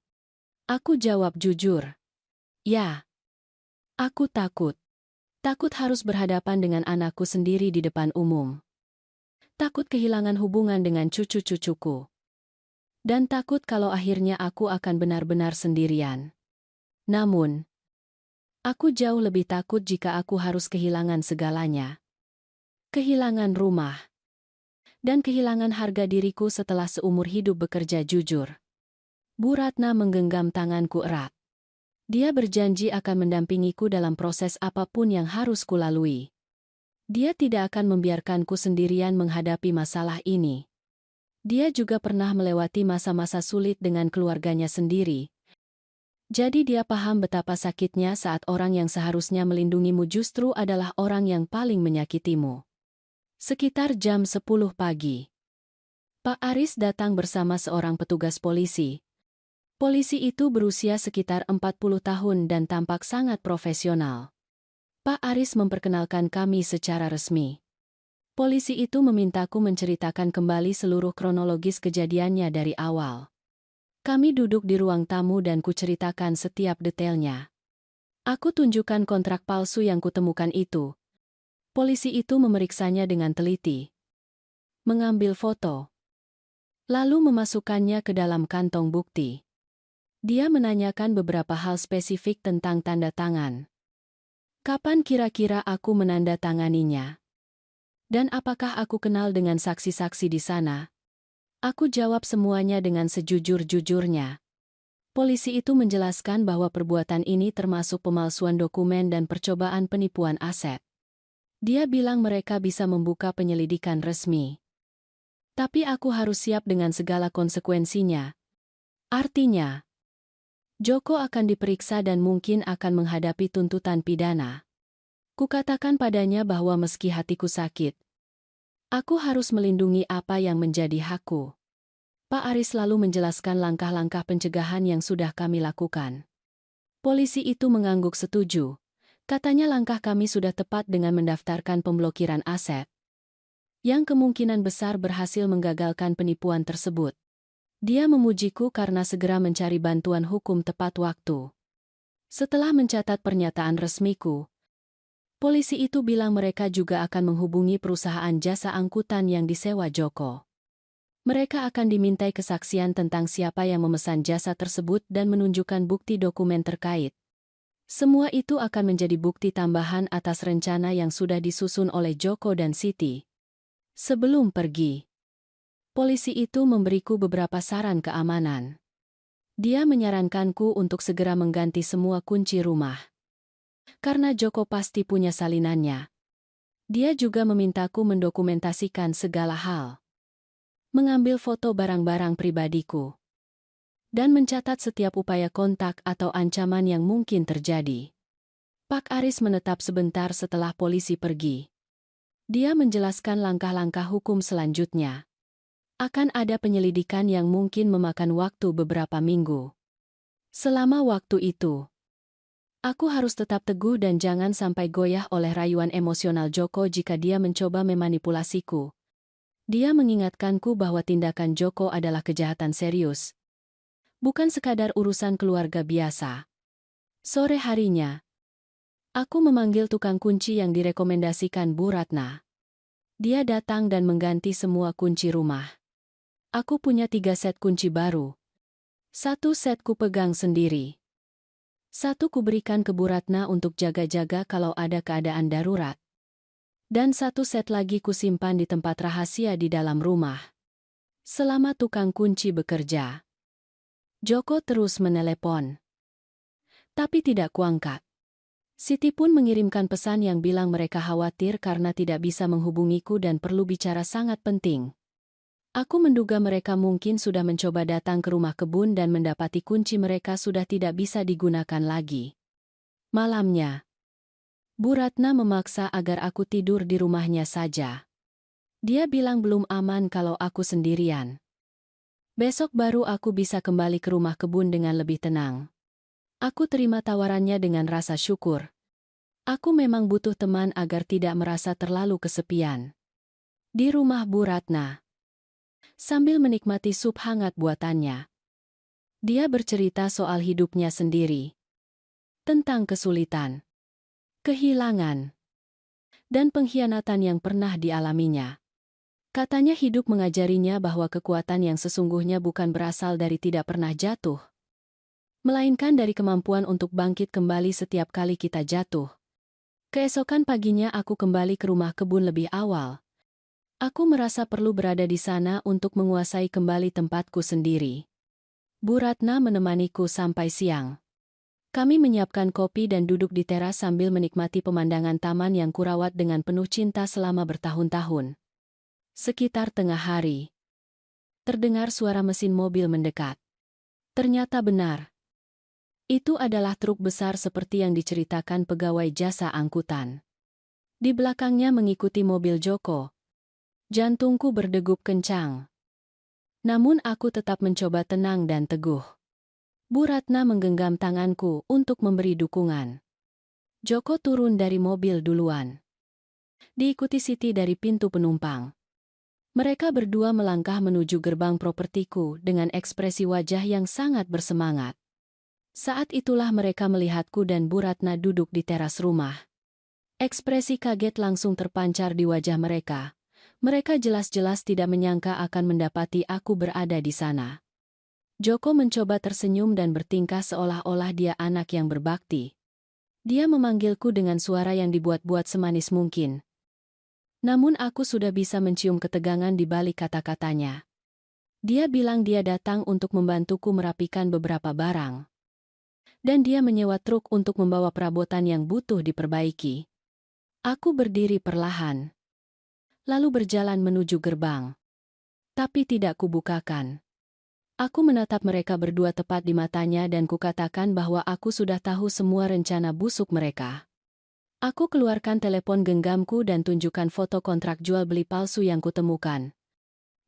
Aku jawab jujur. Ya, aku takut. Takut harus berhadapan dengan anakku sendiri di depan umum. Takut kehilangan hubungan dengan cucu-cucuku. Dan takut kalau akhirnya aku akan benar-benar sendirian. Namun, aku jauh lebih takut jika aku harus kehilangan segalanya. Kehilangan rumah. Dan kehilangan harga diriku setelah seumur hidup bekerja jujur. Bu Ratna menggenggam tanganku erat. Dia berjanji akan mendampingiku dalam proses apapun yang harus kulalui. Dia tidak akan membiarkanku sendirian menghadapi masalah ini. Dia juga pernah melewati masa-masa sulit dengan keluarganya sendiri. Jadi dia paham betapa sakitnya saat orang yang seharusnya melindungimu justru adalah orang yang paling menyakitimu. Sekitar jam 10 pagi. Pak Aris datang bersama seorang petugas polisi. Polisi itu berusia sekitar 40 tahun dan tampak sangat profesional. Pak Aris memperkenalkan kami secara resmi. Polisi itu memintaku menceritakan kembali seluruh kronologis kejadiannya dari awal. Kami duduk di ruang tamu dan kuceritakan setiap detailnya. Aku tunjukkan kontrak palsu yang kutemukan itu. Polisi itu memeriksanya dengan teliti. Mengambil foto. Lalu memasukkannya ke dalam kantong bukti. Dia menanyakan beberapa hal spesifik tentang tanda tangan. Kapan kira-kira aku menandatanganinya? Dan apakah aku kenal dengan saksi-saksi di sana? Aku jawab semuanya dengan sejujur-jujurnya. Polisi itu menjelaskan bahwa perbuatan ini termasuk pemalsuan dokumen dan percobaan penipuan aset. Dia bilang mereka bisa membuka penyelidikan resmi. Tapi aku harus siap dengan segala konsekuensinya. Artinya, Joko akan diperiksa dan mungkin akan menghadapi tuntutan pidana. Kukatakan padanya bahwa meski hatiku sakit, aku harus melindungi apa yang menjadi hakku. Pak Aris lalu menjelaskan langkah-langkah pencegahan yang sudah kami lakukan. Polisi itu mengangguk setuju. Katanya langkah kami sudah tepat dengan mendaftarkan pemblokiran aset, yang kemungkinan besar berhasil menggagalkan penipuan tersebut. Dia memujiku karena segera mencari bantuan hukum tepat waktu. Setelah mencatat pernyataan resmiku, polisi itu bilang mereka juga akan menghubungi perusahaan jasa angkutan yang disewa Joko. Mereka akan dimintai kesaksian tentang siapa yang memesan jasa tersebut dan menunjukkan bukti dokumen terkait. Semua itu akan menjadi bukti tambahan atas rencana yang sudah disusun oleh Joko dan Siti. Sebelum pergi, polisi itu memberiku beberapa saran keamanan. Dia menyarankanku untuk segera mengganti semua kunci rumah. Karena Joko pasti punya salinannya. Dia juga memintaku mendokumentasikan segala hal. Mengambil foto barang-barang pribadiku. Dan mencatat setiap upaya kontak atau ancaman yang mungkin terjadi. Pak Aris menetap sebentar setelah polisi pergi. Dia menjelaskan langkah-langkah hukum selanjutnya. Akan ada penyelidikan yang mungkin memakan waktu beberapa minggu. Selama waktu itu, aku harus tetap teguh dan jangan sampai goyah oleh rayuan emosional Joko jika dia mencoba memanipulasiku. Dia mengingatkanku bahwa tindakan Joko adalah kejahatan serius. Bukan sekadar urusan keluarga biasa. Sore harinya, aku memanggil tukang kunci yang direkomendasikan Bu Ratna. Dia datang dan mengganti semua kunci rumah. Aku punya 3 set kunci baru. 1 set ku pegang sendiri. 1 kuberikan ke Bu Ratna untuk jaga-jaga kalau ada keadaan darurat. Dan satu set lagi kusimpan di tempat rahasia di dalam rumah. Selama tukang kunci bekerja, Joko terus menelepon. Tapi tidak kuangkat. Siti pun mengirimkan pesan yang bilang mereka khawatir karena tidak bisa menghubungiku dan perlu bicara sangat penting. Aku menduga mereka mungkin sudah mencoba datang ke rumah kebun dan mendapati kunci mereka sudah tidak bisa digunakan lagi. Malamnya, Bu Ratna memaksa agar aku tidur di rumahnya saja. Dia bilang belum aman kalau aku sendirian. Besok baru aku bisa kembali ke rumah kebun dengan lebih tenang. Aku terima tawarannya dengan rasa syukur. Aku memang butuh teman agar tidak merasa terlalu kesepian. Di rumah Bu Ratna, sambil menikmati sup hangat buatannya, dia bercerita soal hidupnya sendiri. Tentang kesulitan, kehilangan, dan pengkhianatan yang pernah dialaminya. Katanya hidup mengajarinya bahwa kekuatan yang sesungguhnya bukan berasal dari tidak pernah jatuh, melainkan dari kemampuan untuk bangkit kembali setiap kali kita jatuh. Keesokan paginya aku kembali ke rumah kebun lebih awal. Aku merasa perlu berada di sana untuk menguasai kembali tempatku sendiri. Bu Ratna menemaniku sampai siang. Kami menyiapkan kopi dan duduk di teras sambil menikmati pemandangan taman yang kurawat dengan penuh cinta selama bertahun-tahun. Sekitar tengah hari, terdengar suara mesin mobil mendekat. Ternyata benar. Itu adalah truk besar seperti yang diceritakan pegawai jasa angkutan. Di belakangnya mengikuti mobil Joko. Jantungku berdegup kencang. Namun aku tetap mencoba tenang dan teguh. Bu Ratna menggenggam tanganku untuk memberi dukungan. Joko turun dari mobil duluan. Diikuti Siti dari pintu penumpang. Mereka berdua melangkah menuju gerbang propertiku dengan ekspresi wajah yang sangat bersemangat. Saat itulah mereka melihatku dan Bu Ratna duduk di teras rumah. Ekspresi kaget langsung terpancar di wajah mereka. Mereka jelas-jelas tidak menyangka akan mendapati aku berada di sana. Joko mencoba tersenyum dan bertingkah seolah-olah dia anak yang berbakti. Dia memanggilku dengan suara yang dibuat-buat semanis mungkin. Namun aku sudah bisa mencium ketegangan di balik kata-katanya. Dia bilang dia datang untuk membantuku merapikan beberapa barang. Dan dia menyewa truk untuk membawa perabotan yang butuh diperbaiki. Aku berdiri perlahan, lalu berjalan menuju gerbang. Tapi tidak kubukakan. Aku menatap mereka berdua tepat di matanya dan kukatakan bahwa aku sudah tahu semua rencana busuk mereka. Aku keluarkan telepon genggamku dan tunjukkan foto kontrak jual beli palsu yang kutemukan.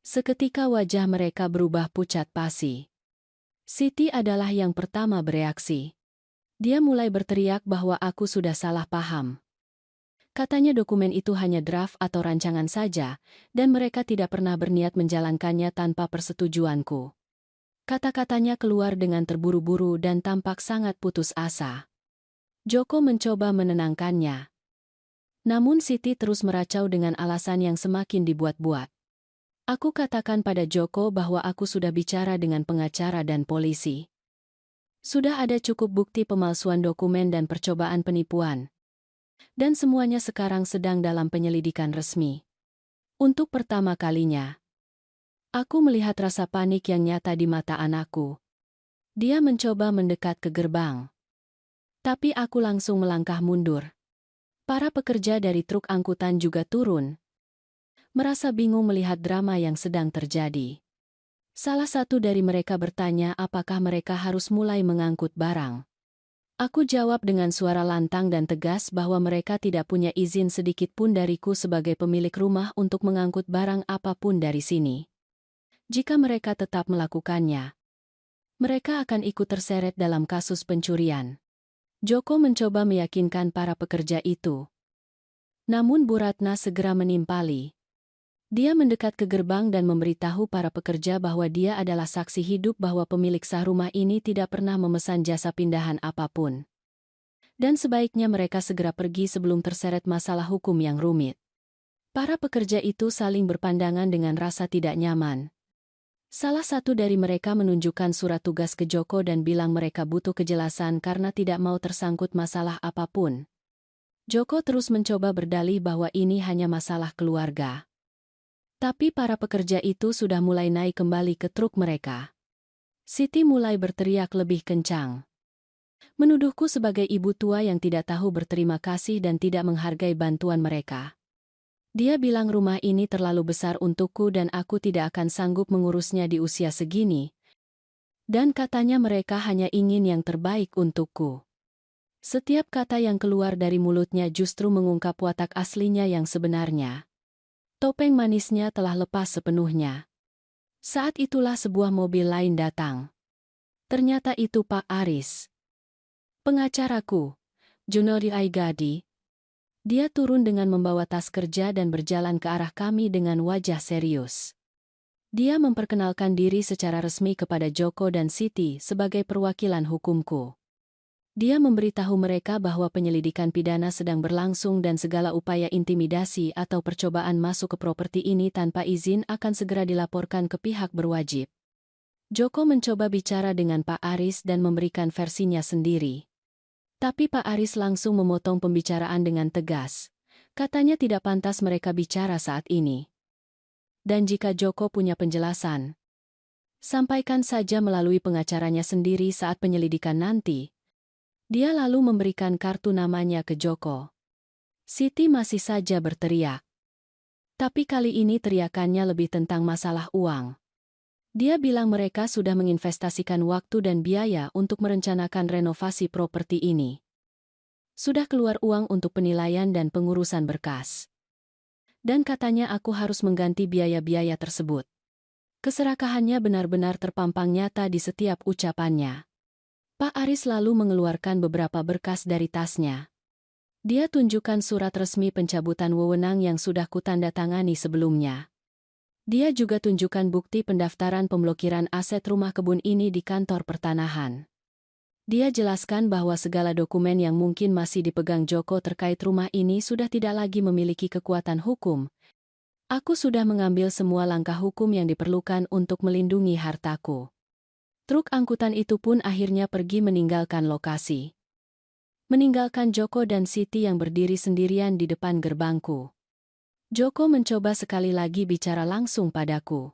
Seketika wajah mereka berubah pucat pasi. Siti adalah yang pertama bereaksi. Dia mulai berteriak bahwa aku sudah salah paham. Katanya dokumen itu hanya draft atau rancangan saja, dan mereka tidak pernah berniat menjalankannya tanpa persetujuanku. Kata-katanya keluar dengan terburu-buru dan tampak sangat putus asa. Joko mencoba menenangkannya. Namun Siti terus meracau dengan alasan yang semakin dibuat-buat. Aku katakan pada Joko bahwa aku sudah bicara dengan pengacara dan polisi. Sudah ada cukup bukti pemalsuan dokumen dan percobaan penipuan. Dan semuanya sekarang sedang dalam penyelidikan resmi. Untuk pertama kalinya, aku melihat rasa panik yang nyata di mata anakku. Dia mencoba mendekat ke gerbang. Tapi aku langsung melangkah mundur. Para pekerja dari truk angkutan juga turun. Merasa bingung melihat drama yang sedang terjadi. Salah satu dari mereka bertanya apakah mereka harus mulai mengangkut barang. Aku jawab dengan suara lantang dan tegas bahwa mereka tidak punya izin sedikit pun dariku sebagai pemilik rumah untuk mengangkut barang apapun dari sini. Jika mereka tetap melakukannya, mereka akan ikut terseret dalam kasus pencurian. Joko mencoba meyakinkan para pekerja itu. Namun Bu Ratna segera menimpali. Dia mendekat ke gerbang dan memberitahu para pekerja bahwa dia adalah saksi hidup bahwa pemilik sah rumah ini tidak pernah memesan jasa pindahan apapun. Dan sebaiknya mereka segera pergi sebelum terseret masalah hukum yang rumit. Para pekerja itu saling berpandangan dengan rasa tidak nyaman. Salah satu dari mereka menunjukkan surat tugas ke Joko dan bilang mereka butuh kejelasan karena tidak mau tersangkut masalah apapun. Joko terus mencoba berdalih bahwa ini hanya masalah keluarga. Tapi para pekerja itu sudah mulai naik kembali ke truk mereka. Siti mulai berteriak lebih kencang. Menuduhku sebagai ibu tua yang tidak tahu berterima kasih dan tidak menghargai bantuan mereka. Dia bilang rumah ini terlalu besar untukku dan aku tidak akan sanggup mengurusnya di usia segini. Dan katanya mereka hanya ingin yang terbaik untukku. Setiap kata yang keluar dari mulutnya justru mengungkap watak aslinya yang sebenarnya. Topeng manisnya telah lepas sepenuhnya. Saat itulah sebuah mobil lain datang. Ternyata itu Pak Aris. Pengacaraku, Junori Aigadi. Dia turun dengan membawa tas kerja dan berjalan ke arah kami dengan wajah serius. Dia memperkenalkan diri secara resmi kepada Joko dan Siti sebagai perwakilan hukumku. Dia memberitahu mereka bahwa penyelidikan pidana sedang berlangsung dan segala upaya intimidasi atau percobaan masuk ke properti ini tanpa izin akan segera dilaporkan ke pihak berwajib. Joko mencoba bicara dengan Pak Aris dan memberikan versinya sendiri. Tapi Pak Aris langsung memotong pembicaraan dengan tegas. Katanya tidak pantas mereka bicara saat ini. Dan jika Joko punya penjelasan, sampaikan saja melalui pengacaranya sendiri saat penyelidikan nanti. Dia lalu memberikan kartu namanya ke Joko. Siti masih saja berteriak. Tapi kali ini teriakannya lebih tentang masalah uang. Dia bilang mereka sudah menginvestasikan waktu dan biaya untuk merencanakan renovasi properti ini. Sudah keluar uang untuk penilaian dan pengurusan berkas. Dan katanya aku harus mengganti biaya-biaya tersebut. Keserakahannya benar-benar terpampang nyata di setiap ucapannya. Pak Aris lalu mengeluarkan beberapa berkas dari tasnya. Dia tunjukkan surat resmi pencabutan wewenang yang sudah kutandatangani sebelumnya. Dia juga tunjukkan bukti pendaftaran pemblokiran aset rumah kebun ini di kantor pertanahan. Dia jelaskan bahwa segala dokumen yang mungkin masih dipegang Joko terkait rumah ini sudah tidak lagi memiliki kekuatan hukum. Aku sudah mengambil semua langkah hukum yang diperlukan untuk melindungi hartaku. Truk angkutan itu pun akhirnya pergi meninggalkan lokasi. Meninggalkan Joko dan Siti yang berdiri sendirian di depan gerbangku. Joko mencoba sekali lagi bicara langsung padaku.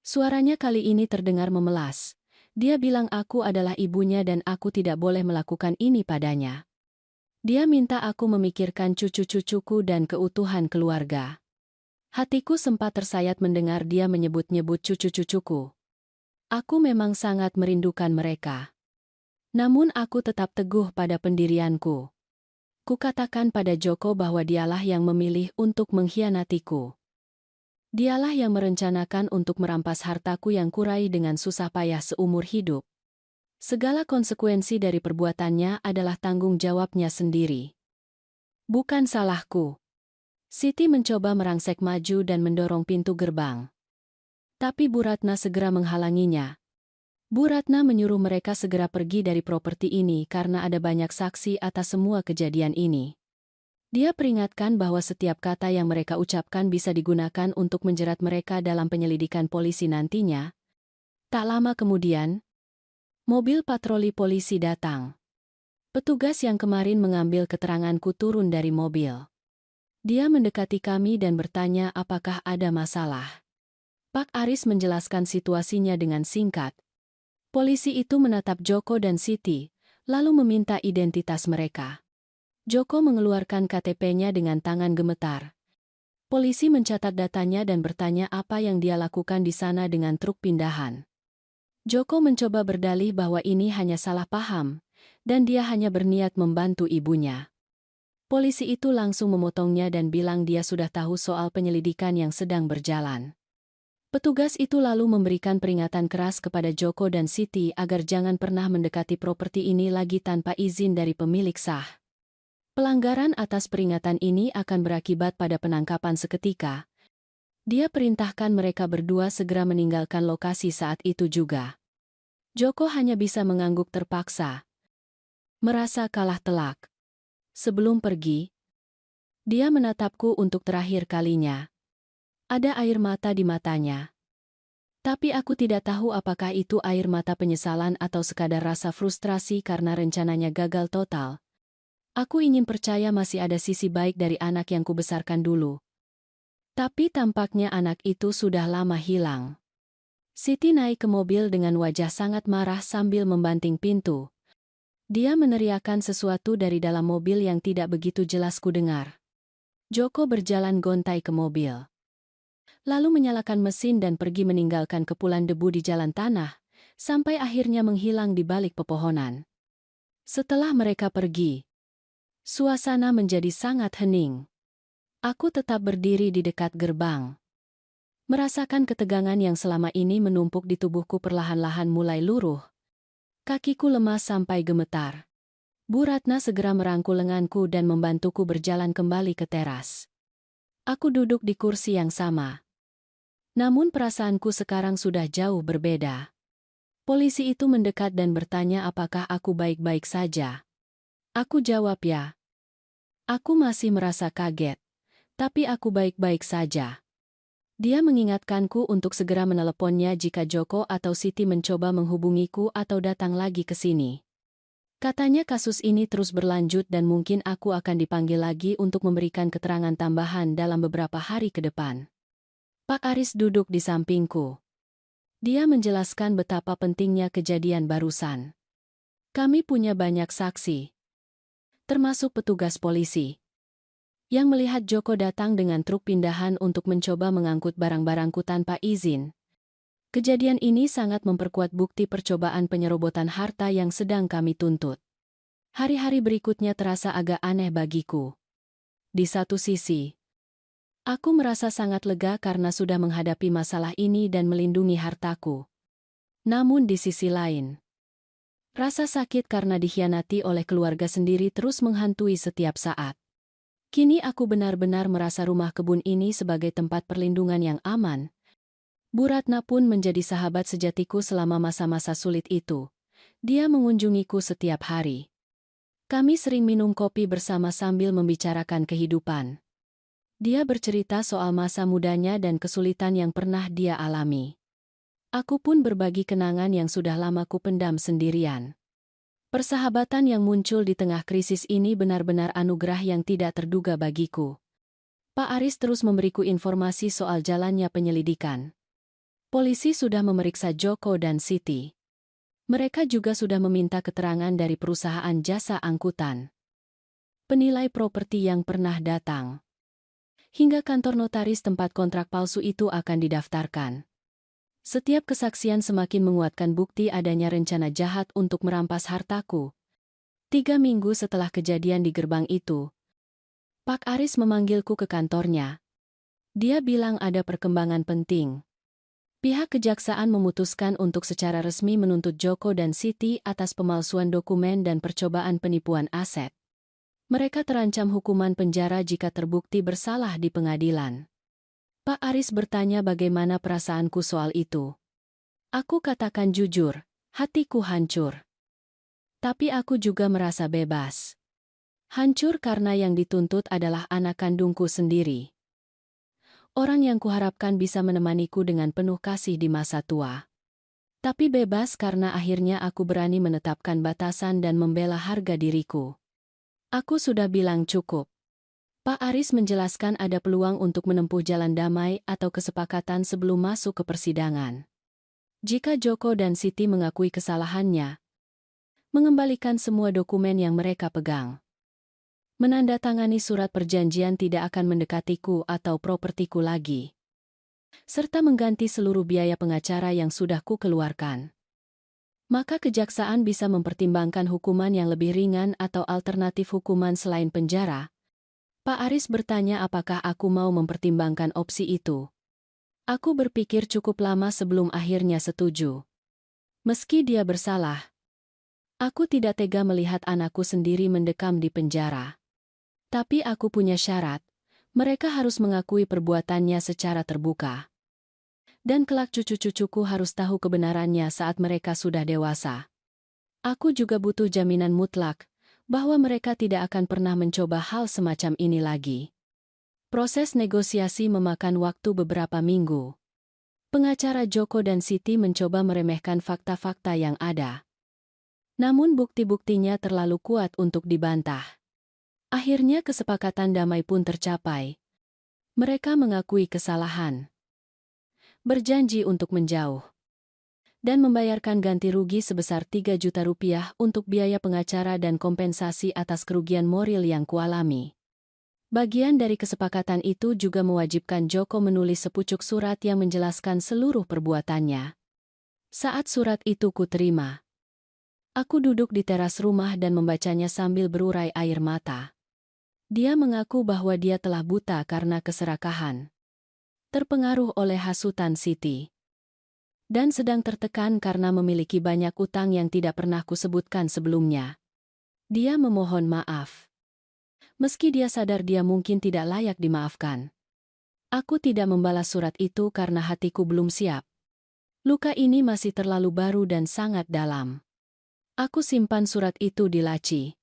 Suaranya kali ini terdengar memelas. Dia bilang aku adalah ibunya dan aku tidak boleh melakukan ini padanya. Dia minta aku memikirkan cucu-cucuku dan keutuhan keluarga. Hatiku sempat tersayat mendengar dia menyebut-nyebut cucu-cucuku. Aku memang sangat merindukan mereka. Namun aku tetap teguh pada pendirianku. Kukatakan pada Joko bahwa dialah yang memilih untuk mengkhianatiku. Dialah yang merencanakan untuk merampas hartaku yang kurai dengan susah payah seumur hidup. Segala konsekuensi dari perbuatannya adalah tanggung jawabnya sendiri. Bukan salahku. Siti mencoba merangsek maju dan mendorong pintu gerbang. Tapi Bu Ratna segera menghalanginya. Bu Ratna menyuruh mereka segera pergi dari properti ini karena ada banyak saksi atas semua kejadian ini. Dia peringatkan bahwa setiap kata yang mereka ucapkan bisa digunakan untuk menjerat mereka dalam penyelidikan polisi nantinya. Tak lama kemudian, mobil patroli polisi datang. Petugas yang kemarin mengambil keteranganku turun dari mobil. Dia mendekati kami dan bertanya apakah ada masalah. Pak Aris menjelaskan situasinya dengan singkat. Polisi itu menatap Joko dan Siti, lalu meminta identitas mereka. Joko mengeluarkan KTP-nya dengan tangan gemetar. Polisi mencatat datanya dan bertanya apa yang dia lakukan di sana dengan truk pindahan. Joko mencoba berdalih bahwa ini hanya salah paham, dan dia hanya berniat membantu ibunya. Polisi itu langsung memotongnya dan bilang dia sudah tahu soal penyelidikan yang sedang berjalan. Petugas itu lalu memberikan peringatan keras kepada Joko dan Siti agar jangan pernah mendekati properti ini lagi tanpa izin dari pemilik sah. Pelanggaran atas peringatan ini akan berakibat pada penangkapan seketika. Dia perintahkan mereka berdua segera meninggalkan lokasi saat itu juga. Joko hanya bisa mengangguk terpaksa. Merasa kalah telak. Sebelum pergi, dia menatapku untuk terakhir kalinya. Ada air mata di matanya. Tapi aku tidak tahu apakah itu air mata penyesalan atau sekadar rasa frustrasi karena rencananya gagal total. Aku ingin percaya masih ada sisi baik dari anak yang kubesarkan dulu. Tapi tampaknya anak itu sudah lama hilang. Siti naik ke mobil dengan wajah sangat marah sambil membanting pintu. Dia meneriakkan sesuatu dari dalam mobil yang tidak begitu jelas kudengar. Joko berjalan gontai ke mobil. Lalu menyalakan mesin dan pergi meninggalkan kepulan debu di jalan tanah, sampai akhirnya menghilang di balik pepohonan. Setelah mereka pergi, suasana menjadi sangat hening. Aku tetap berdiri di dekat gerbang. Merasakan ketegangan yang selama ini menumpuk di tubuhku perlahan-lahan mulai luruh. Kakiku lemas sampai gemetar. Bu Ratna segera merangkul lenganku dan membantuku berjalan kembali ke teras. Aku duduk di kursi yang sama. Namun perasaanku sekarang sudah jauh berbeda. Polisi itu mendekat dan bertanya apakah aku baik-baik saja. Aku jawab ya. Aku masih merasa kaget, tapi aku baik-baik saja. Dia mengingatkanku untuk segera meneleponnya jika Joko atau Siti mencoba menghubungiku atau datang lagi ke sini. Katanya kasus ini terus berlanjut dan mungkin aku akan dipanggil lagi untuk memberikan keterangan tambahan dalam beberapa hari ke depan. Pak Aris duduk di sampingku. Dia menjelaskan betapa pentingnya kejadian barusan. Kami punya banyak saksi, termasuk petugas polisi, yang melihat Joko datang dengan truk pindahan untuk mencoba mengangkut barang-barangku tanpa izin. Kejadian ini sangat memperkuat bukti percobaan penyerobotan harta yang sedang kami tuntut. Hari-hari berikutnya terasa agak aneh bagiku. Di satu sisi, aku merasa sangat lega karena sudah menghadapi masalah ini dan melindungi hartaku. Namun di sisi lain, rasa sakit karena dikhianati oleh keluarga sendiri terus menghantui setiap saat. Kini aku benar-benar merasa rumah kebun ini sebagai tempat perlindungan yang aman. Bu Ratna pun menjadi sahabat sejatiku selama masa-masa sulit itu. Dia mengunjungiku setiap hari. Kami sering minum kopi bersama sambil membicarakan kehidupan. Dia bercerita soal masa mudanya dan kesulitan yang pernah dia alami. Aku pun berbagi kenangan yang sudah lama ku pendam sendirian. Persahabatan yang muncul di tengah krisis ini benar-benar anugerah yang tidak terduga bagiku. Pak Aris terus memberiku informasi soal jalannya penyelidikan. Polisi sudah memeriksa Joko dan Siti. Mereka juga sudah meminta keterangan dari perusahaan jasa angkutan, penilai properti yang pernah datang, hingga kantor notaris tempat kontrak palsu itu akan didaftarkan. Setiap kesaksian semakin menguatkan bukti adanya rencana jahat untuk merampas hartaku. 3 minggu setelah kejadian di gerbang itu, Pak Aris memanggilku ke kantornya. Dia bilang ada perkembangan penting. Pihak kejaksaan memutuskan untuk secara resmi menuntut Joko dan Siti atas pemalsuan dokumen dan percobaan penipuan aset. Mereka terancam hukuman penjara jika terbukti bersalah di pengadilan. Pak Aris bertanya bagaimana perasaanku soal itu. Aku katakan jujur, hatiku hancur. Tapi aku juga merasa bebas. Hancur karena yang dituntut adalah anak kandungku sendiri. Orang yang kuharapkan bisa menemaniku dengan penuh kasih di masa tua. Tapi bebas karena akhirnya aku berani menetapkan batasan dan membela harga diriku. Aku sudah bilang cukup. Pak Aris menjelaskan ada peluang untuk menempuh jalan damai atau kesepakatan sebelum masuk ke persidangan. Jika Joko dan Siti mengakui kesalahannya, mengembalikan semua dokumen yang mereka pegang, menandatangani surat perjanjian tidak akan mendekatiku atau propertiku lagi, serta mengganti seluruh biaya pengacara yang sudah ku keluarkan, maka kejaksaan bisa mempertimbangkan hukuman yang lebih ringan atau alternatif hukuman selain penjara. Pak Aris bertanya apakah aku mau mempertimbangkan opsi itu. Aku berpikir cukup lama sebelum akhirnya setuju. Meski dia bersalah, aku tidak tega melihat anakku sendiri mendekam di penjara. Tapi aku punya syarat, mereka harus mengakui perbuatannya secara terbuka. Dan kelak cucu-cucuku harus tahu kebenarannya saat mereka sudah dewasa. Aku juga butuh jaminan mutlak bahwa mereka tidak akan pernah mencoba hal semacam ini lagi. Proses negosiasi memakan waktu beberapa minggu. Pengacara Joko dan Siti mencoba meremehkan fakta-fakta yang ada. Namun bukti-buktinya terlalu kuat untuk dibantah. Akhirnya kesepakatan damai pun tercapai. Mereka mengakui kesalahan, berjanji untuk menjauh, dan membayarkan ganti rugi sebesar 3 juta rupiah untuk biaya pengacara dan kompensasi atas kerugian moral yang kualami. Bagian dari kesepakatan itu juga mewajibkan Joko menulis sepucuk surat yang menjelaskan seluruh perbuatannya. Saat surat itu kuterima, aku duduk di teras rumah dan membacanya sambil berurai air mata. Dia mengaku bahwa dia telah buta karena keserakahan, terpengaruh oleh hasutan Siti, dan sedang tertekan karena memiliki banyak utang yang tidak pernah kusebutkan sebelumnya. Dia memohon maaf, meski dia sadar dia mungkin tidak layak dimaafkan. Aku tidak membalas surat itu karena hatiku belum siap. Luka ini masih terlalu baru dan sangat dalam. Aku simpan surat itu di laci,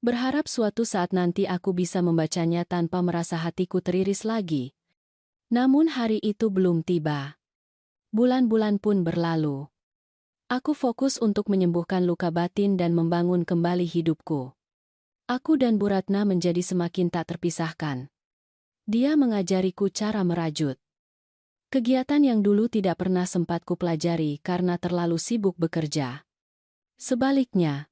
berharap suatu saat nanti aku bisa membacanya tanpa merasa hatiku teriris lagi. Namun hari itu belum tiba. Bulan-bulan pun berlalu. Aku fokus untuk menyembuhkan luka batin dan membangun kembali hidupku. Aku dan Bu Ratna menjadi semakin tak terpisahkan. Dia mengajariku cara merajut, kegiatan yang dulu tidak pernah sempat kupelajari karena terlalu sibuk bekerja. Sebaliknya,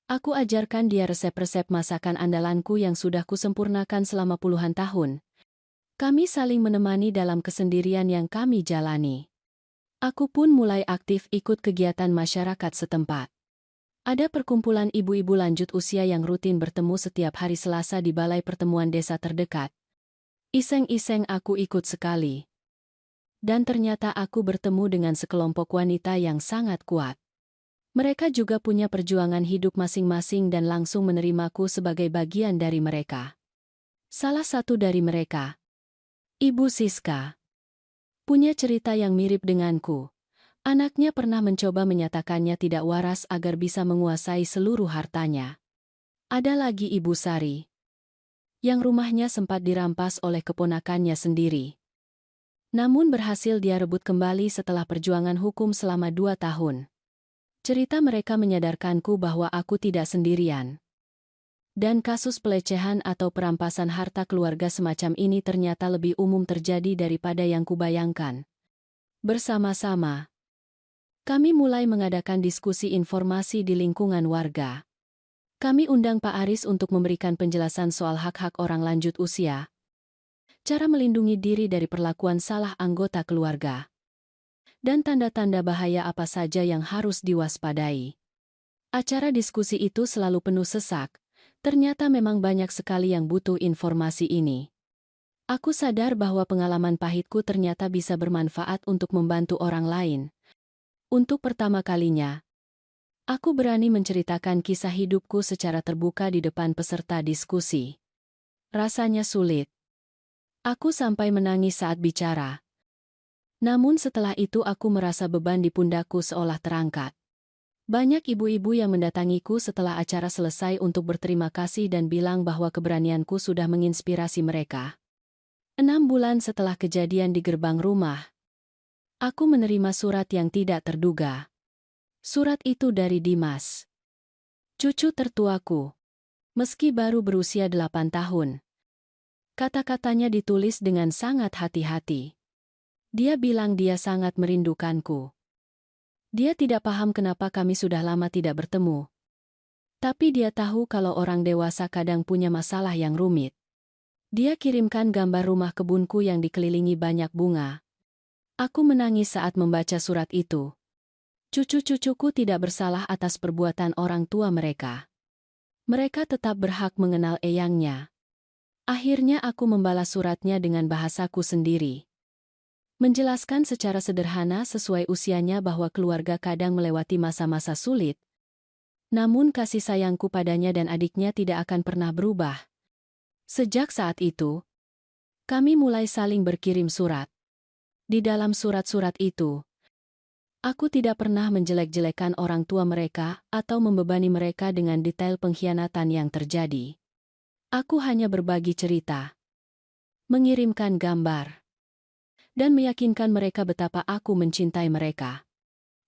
aku ajarkan dia resep-resep masakan andalanku yang sudah kusempurnakan selama puluhan tahun. Kami saling menemani dalam kesendirian yang kami jalani. Aku pun mulai aktif ikut kegiatan masyarakat setempat. Ada perkumpulan ibu-ibu lanjut usia yang rutin bertemu setiap hari Selasa di balai pertemuan desa terdekat. Iseng-iseng aku ikut sekali. Dan ternyata aku bertemu dengan sekelompok wanita yang sangat kuat. Mereka juga punya perjuangan hidup masing-masing dan langsung menerimaku sebagai bagian dari mereka. Salah satu dari mereka, Ibu Siska, punya cerita yang mirip denganku. Anaknya pernah mencoba menyatakannya tidak waras agar bisa menguasai seluruh hartanya. Ada lagi Ibu Sari, yang rumahnya sempat dirampas oleh keponakannya sendiri. Namun berhasil dia rebut kembali setelah perjuangan hukum selama 2 tahun. Cerita mereka menyadarkanku bahwa aku tidak sendirian. Dan kasus pelecehan atau perampasan harta keluarga semacam ini ternyata lebih umum terjadi daripada yang kubayangkan. Bersama-sama, kami mulai mengadakan diskusi informasi di lingkungan warga. Kami undang Pak Aris untuk memberikan penjelasan soal hak-hak orang lanjut usia, cara melindungi diri dari perlakuan salah anggota keluarga, dan tanda-tanda bahaya apa saja yang harus diwaspadai. Acara diskusi itu selalu penuh sesak, ternyata memang banyak sekali yang butuh informasi ini. Aku sadar bahwa pengalaman pahitku ternyata bisa bermanfaat untuk membantu orang lain. Untuk pertama kalinya, aku berani menceritakan kisah hidupku secara terbuka di depan peserta diskusi. Rasanya sulit. Aku sampai menangis saat bicara. Namun setelah itu aku merasa beban di pundakku seolah terangkat. Banyak ibu-ibu yang mendatangiku setelah acara selesai untuk berterima kasih dan bilang bahwa keberanianku sudah menginspirasi mereka. 6 bulan setelah kejadian di gerbang rumah, aku menerima surat yang tidak terduga. Surat itu dari Dimas, cucu tertuaku. Meski baru berusia 8 tahun. Kata-katanya ditulis dengan sangat hati-hati. Dia bilang dia sangat merindukanku. Dia tidak paham kenapa kami sudah lama tidak bertemu. Tapi dia tahu kalau orang dewasa kadang punya masalah yang rumit. Dia kirimkan gambar rumah kebunku yang dikelilingi banyak bunga. Aku menangis saat membaca surat itu. Cucu-cucuku tidak bersalah atas perbuatan orang tua mereka. Mereka tetap berhak mengenal eyangnya. Akhirnya aku membalas suratnya dengan bahasaku sendiri. Menjelaskan secara sederhana sesuai usianya bahwa keluarga kadang melewati masa-masa sulit. Namun kasih sayangku padanya dan adiknya tidak akan pernah berubah. Sejak saat itu, kami mulai saling berkirim surat. Di dalam surat-surat itu, aku tidak pernah menjelek-jelekan orang tua mereka atau membebani mereka dengan detail pengkhianatan yang terjadi. Aku hanya berbagi cerita, mengirimkan gambar, dan meyakinkan mereka betapa aku mencintai mereka.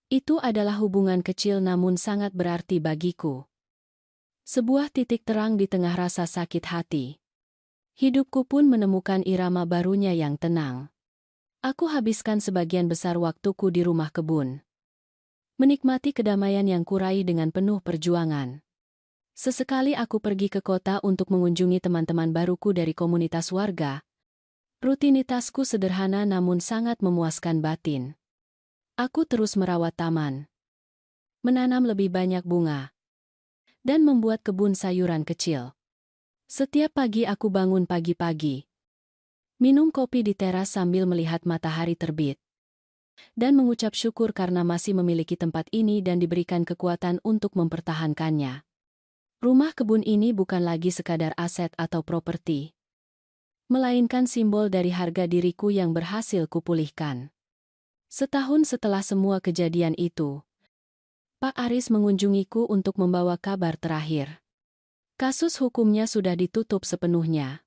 Itu adalah hubungan kecil namun sangat berarti bagiku. Sebuah titik terang di tengah rasa sakit hati. Hidupku pun menemukan irama barunya yang tenang. Aku habiskan sebagian besar waktuku di rumah kebun. Menikmati kedamaian yang kurai dengan penuh perjuangan. Sesekali aku pergi ke kota untuk mengunjungi teman-teman baruku dari komunitas warga. Rutinitasku sederhana namun sangat memuaskan batin. Aku terus merawat taman, menanam lebih banyak bunga, dan membuat kebun sayuran kecil. Setiap pagi aku bangun pagi-pagi, minum kopi di teras sambil melihat matahari terbit, dan mengucap syukur karena masih memiliki tempat ini dan diberikan kekuatan untuk mempertahankannya. Rumah kebun ini bukan lagi sekadar aset atau properti, melainkan simbol dari harga diriku yang berhasil kupulihkan. Setahun setelah semua kejadian itu, Pak Aris mengunjungiku untuk membawa kabar terakhir. Kasus hukumnya sudah ditutup sepenuhnya.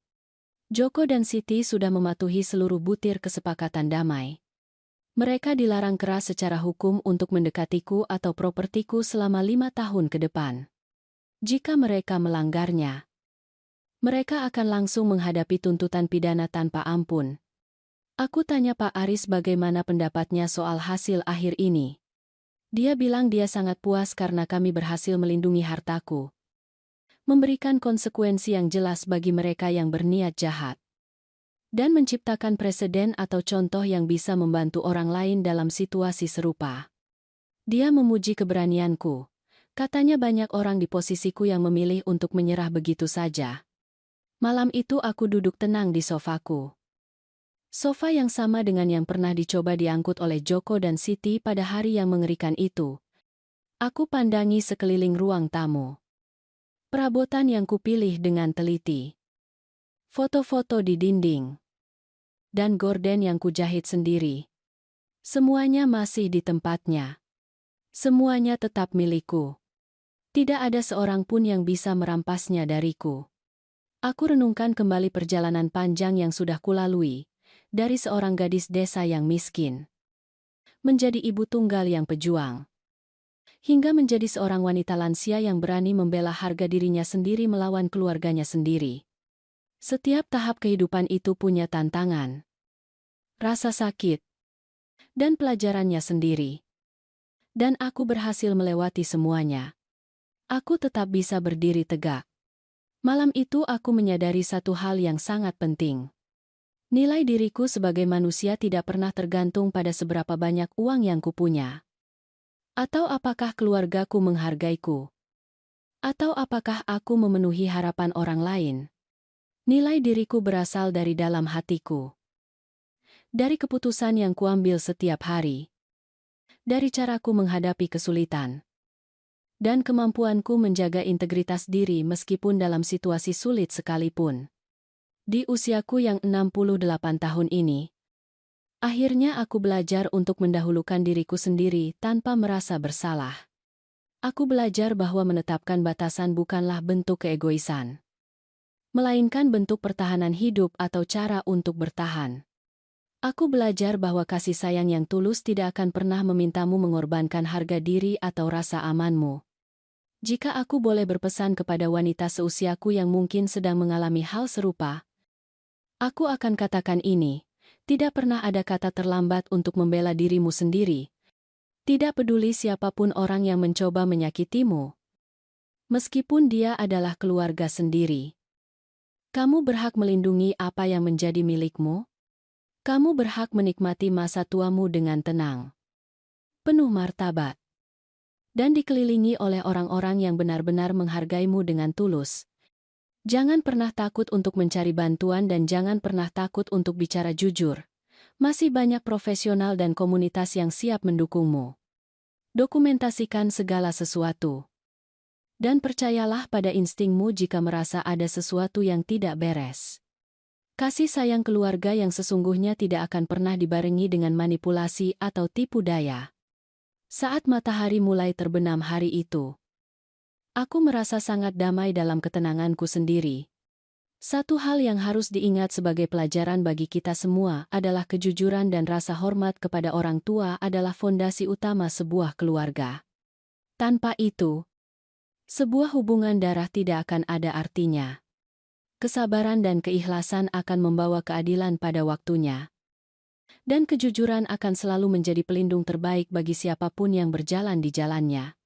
Joko dan Siti sudah mematuhi seluruh butir kesepakatan damai. Mereka dilarang keras secara hukum untuk mendekatiku atau propertiku selama 5 tahun ke depan. Jika mereka melanggarnya, mereka akan langsung menghadapi tuntutan pidana tanpa ampun. Aku tanya Pak Aris bagaimana pendapatnya soal hasil akhir ini. Dia bilang dia sangat puas karena kami berhasil melindungi hartaku, memberikan konsekuensi yang jelas bagi mereka yang berniat jahat, dan menciptakan preseden atau contoh yang bisa membantu orang lain dalam situasi serupa. Dia memuji keberanianku. Katanya banyak orang di posisiku yang memilih untuk menyerah begitu saja. Malam itu aku duduk tenang di sofaku. Sofa yang sama dengan yang pernah dicoba diangkut oleh Joko dan Siti pada hari yang mengerikan itu. Aku pandangi sekeliling ruang tamu. Perabotan yang kupilih dengan teliti. Foto-foto di dinding. Dan gorden yang kujahit sendiri. Semuanya masih di tempatnya. Semuanya tetap milikku. Tidak ada seorang pun yang bisa merampasnya dariku. Aku renungkan kembali perjalanan panjang yang sudah kulalui, dari seorang gadis desa yang miskin, menjadi ibu tunggal yang pejuang, hingga menjadi seorang wanita lansia yang berani membela harga dirinya sendiri melawan keluarganya sendiri. Setiap tahap kehidupan itu punya tantangan, rasa sakit, dan pelajarannya sendiri. Dan aku berhasil melewati semuanya. Aku tetap bisa berdiri tegak. Malam itu aku menyadari satu hal yang sangat penting. Nilai diriku sebagai manusia tidak pernah tergantung pada seberapa banyak uang yang kupunya. Atau apakah keluargaku menghargaiku. Atau apakah aku memenuhi harapan orang lain. Nilai diriku berasal dari dalam hatiku. Dari keputusan yang kuambil setiap hari. Dari caraku menghadapi kesulitan. Dan kemampuanku menjaga integritas diri meskipun dalam situasi sulit sekalipun. Di usiaku yang 68 tahun ini, akhirnya aku belajar untuk mendahulukan diriku sendiri tanpa merasa bersalah. Aku belajar bahwa menetapkan batasan bukanlah bentuk keegoisan, melainkan bentuk pertahanan hidup atau cara untuk bertahan. Aku belajar bahwa kasih sayang yang tulus tidak akan pernah memintamu mengorbankan harga diri atau rasa amanmu. Jika aku boleh berpesan kepada wanita seusiaku yang mungkin sedang mengalami hal serupa, aku akan katakan ini, tidak pernah ada kata terlambat untuk membela dirimu sendiri. Tidak peduli siapapun orang yang mencoba menyakitimu. Meskipun dia adalah keluarga sendiri. Kamu berhak melindungi apa yang menjadi milikmu. Kamu berhak menikmati masa tuamu dengan tenang, penuh martabat, dan dikelilingi oleh orang-orang yang benar-benar menghargaimu dengan tulus. Jangan pernah takut untuk mencari bantuan dan jangan pernah takut untuk bicara jujur. Masih banyak profesional dan komunitas yang siap mendukungmu. Dokumentasikan segala sesuatu. Dan percayalah pada instingmu jika merasa ada sesuatu yang tidak beres. Kasih sayang keluarga yang sesungguhnya tidak akan pernah dibarengi dengan manipulasi atau tipu daya. Saat matahari mulai terbenam hari itu, aku merasa sangat damai dalam ketenanganku sendiri. Satu hal yang harus diingat sebagai pelajaran bagi kita semua adalah kejujuran dan rasa hormat kepada orang tua adalah fondasi utama sebuah keluarga. Tanpa itu, Sebuah hubungan darah tidak akan ada artinya. Kesabaran dan keikhlasan akan membawa keadilan pada waktunya. Dan kejujuran akan selalu menjadi pelindung terbaik bagi siapapun yang berjalan di jalannya.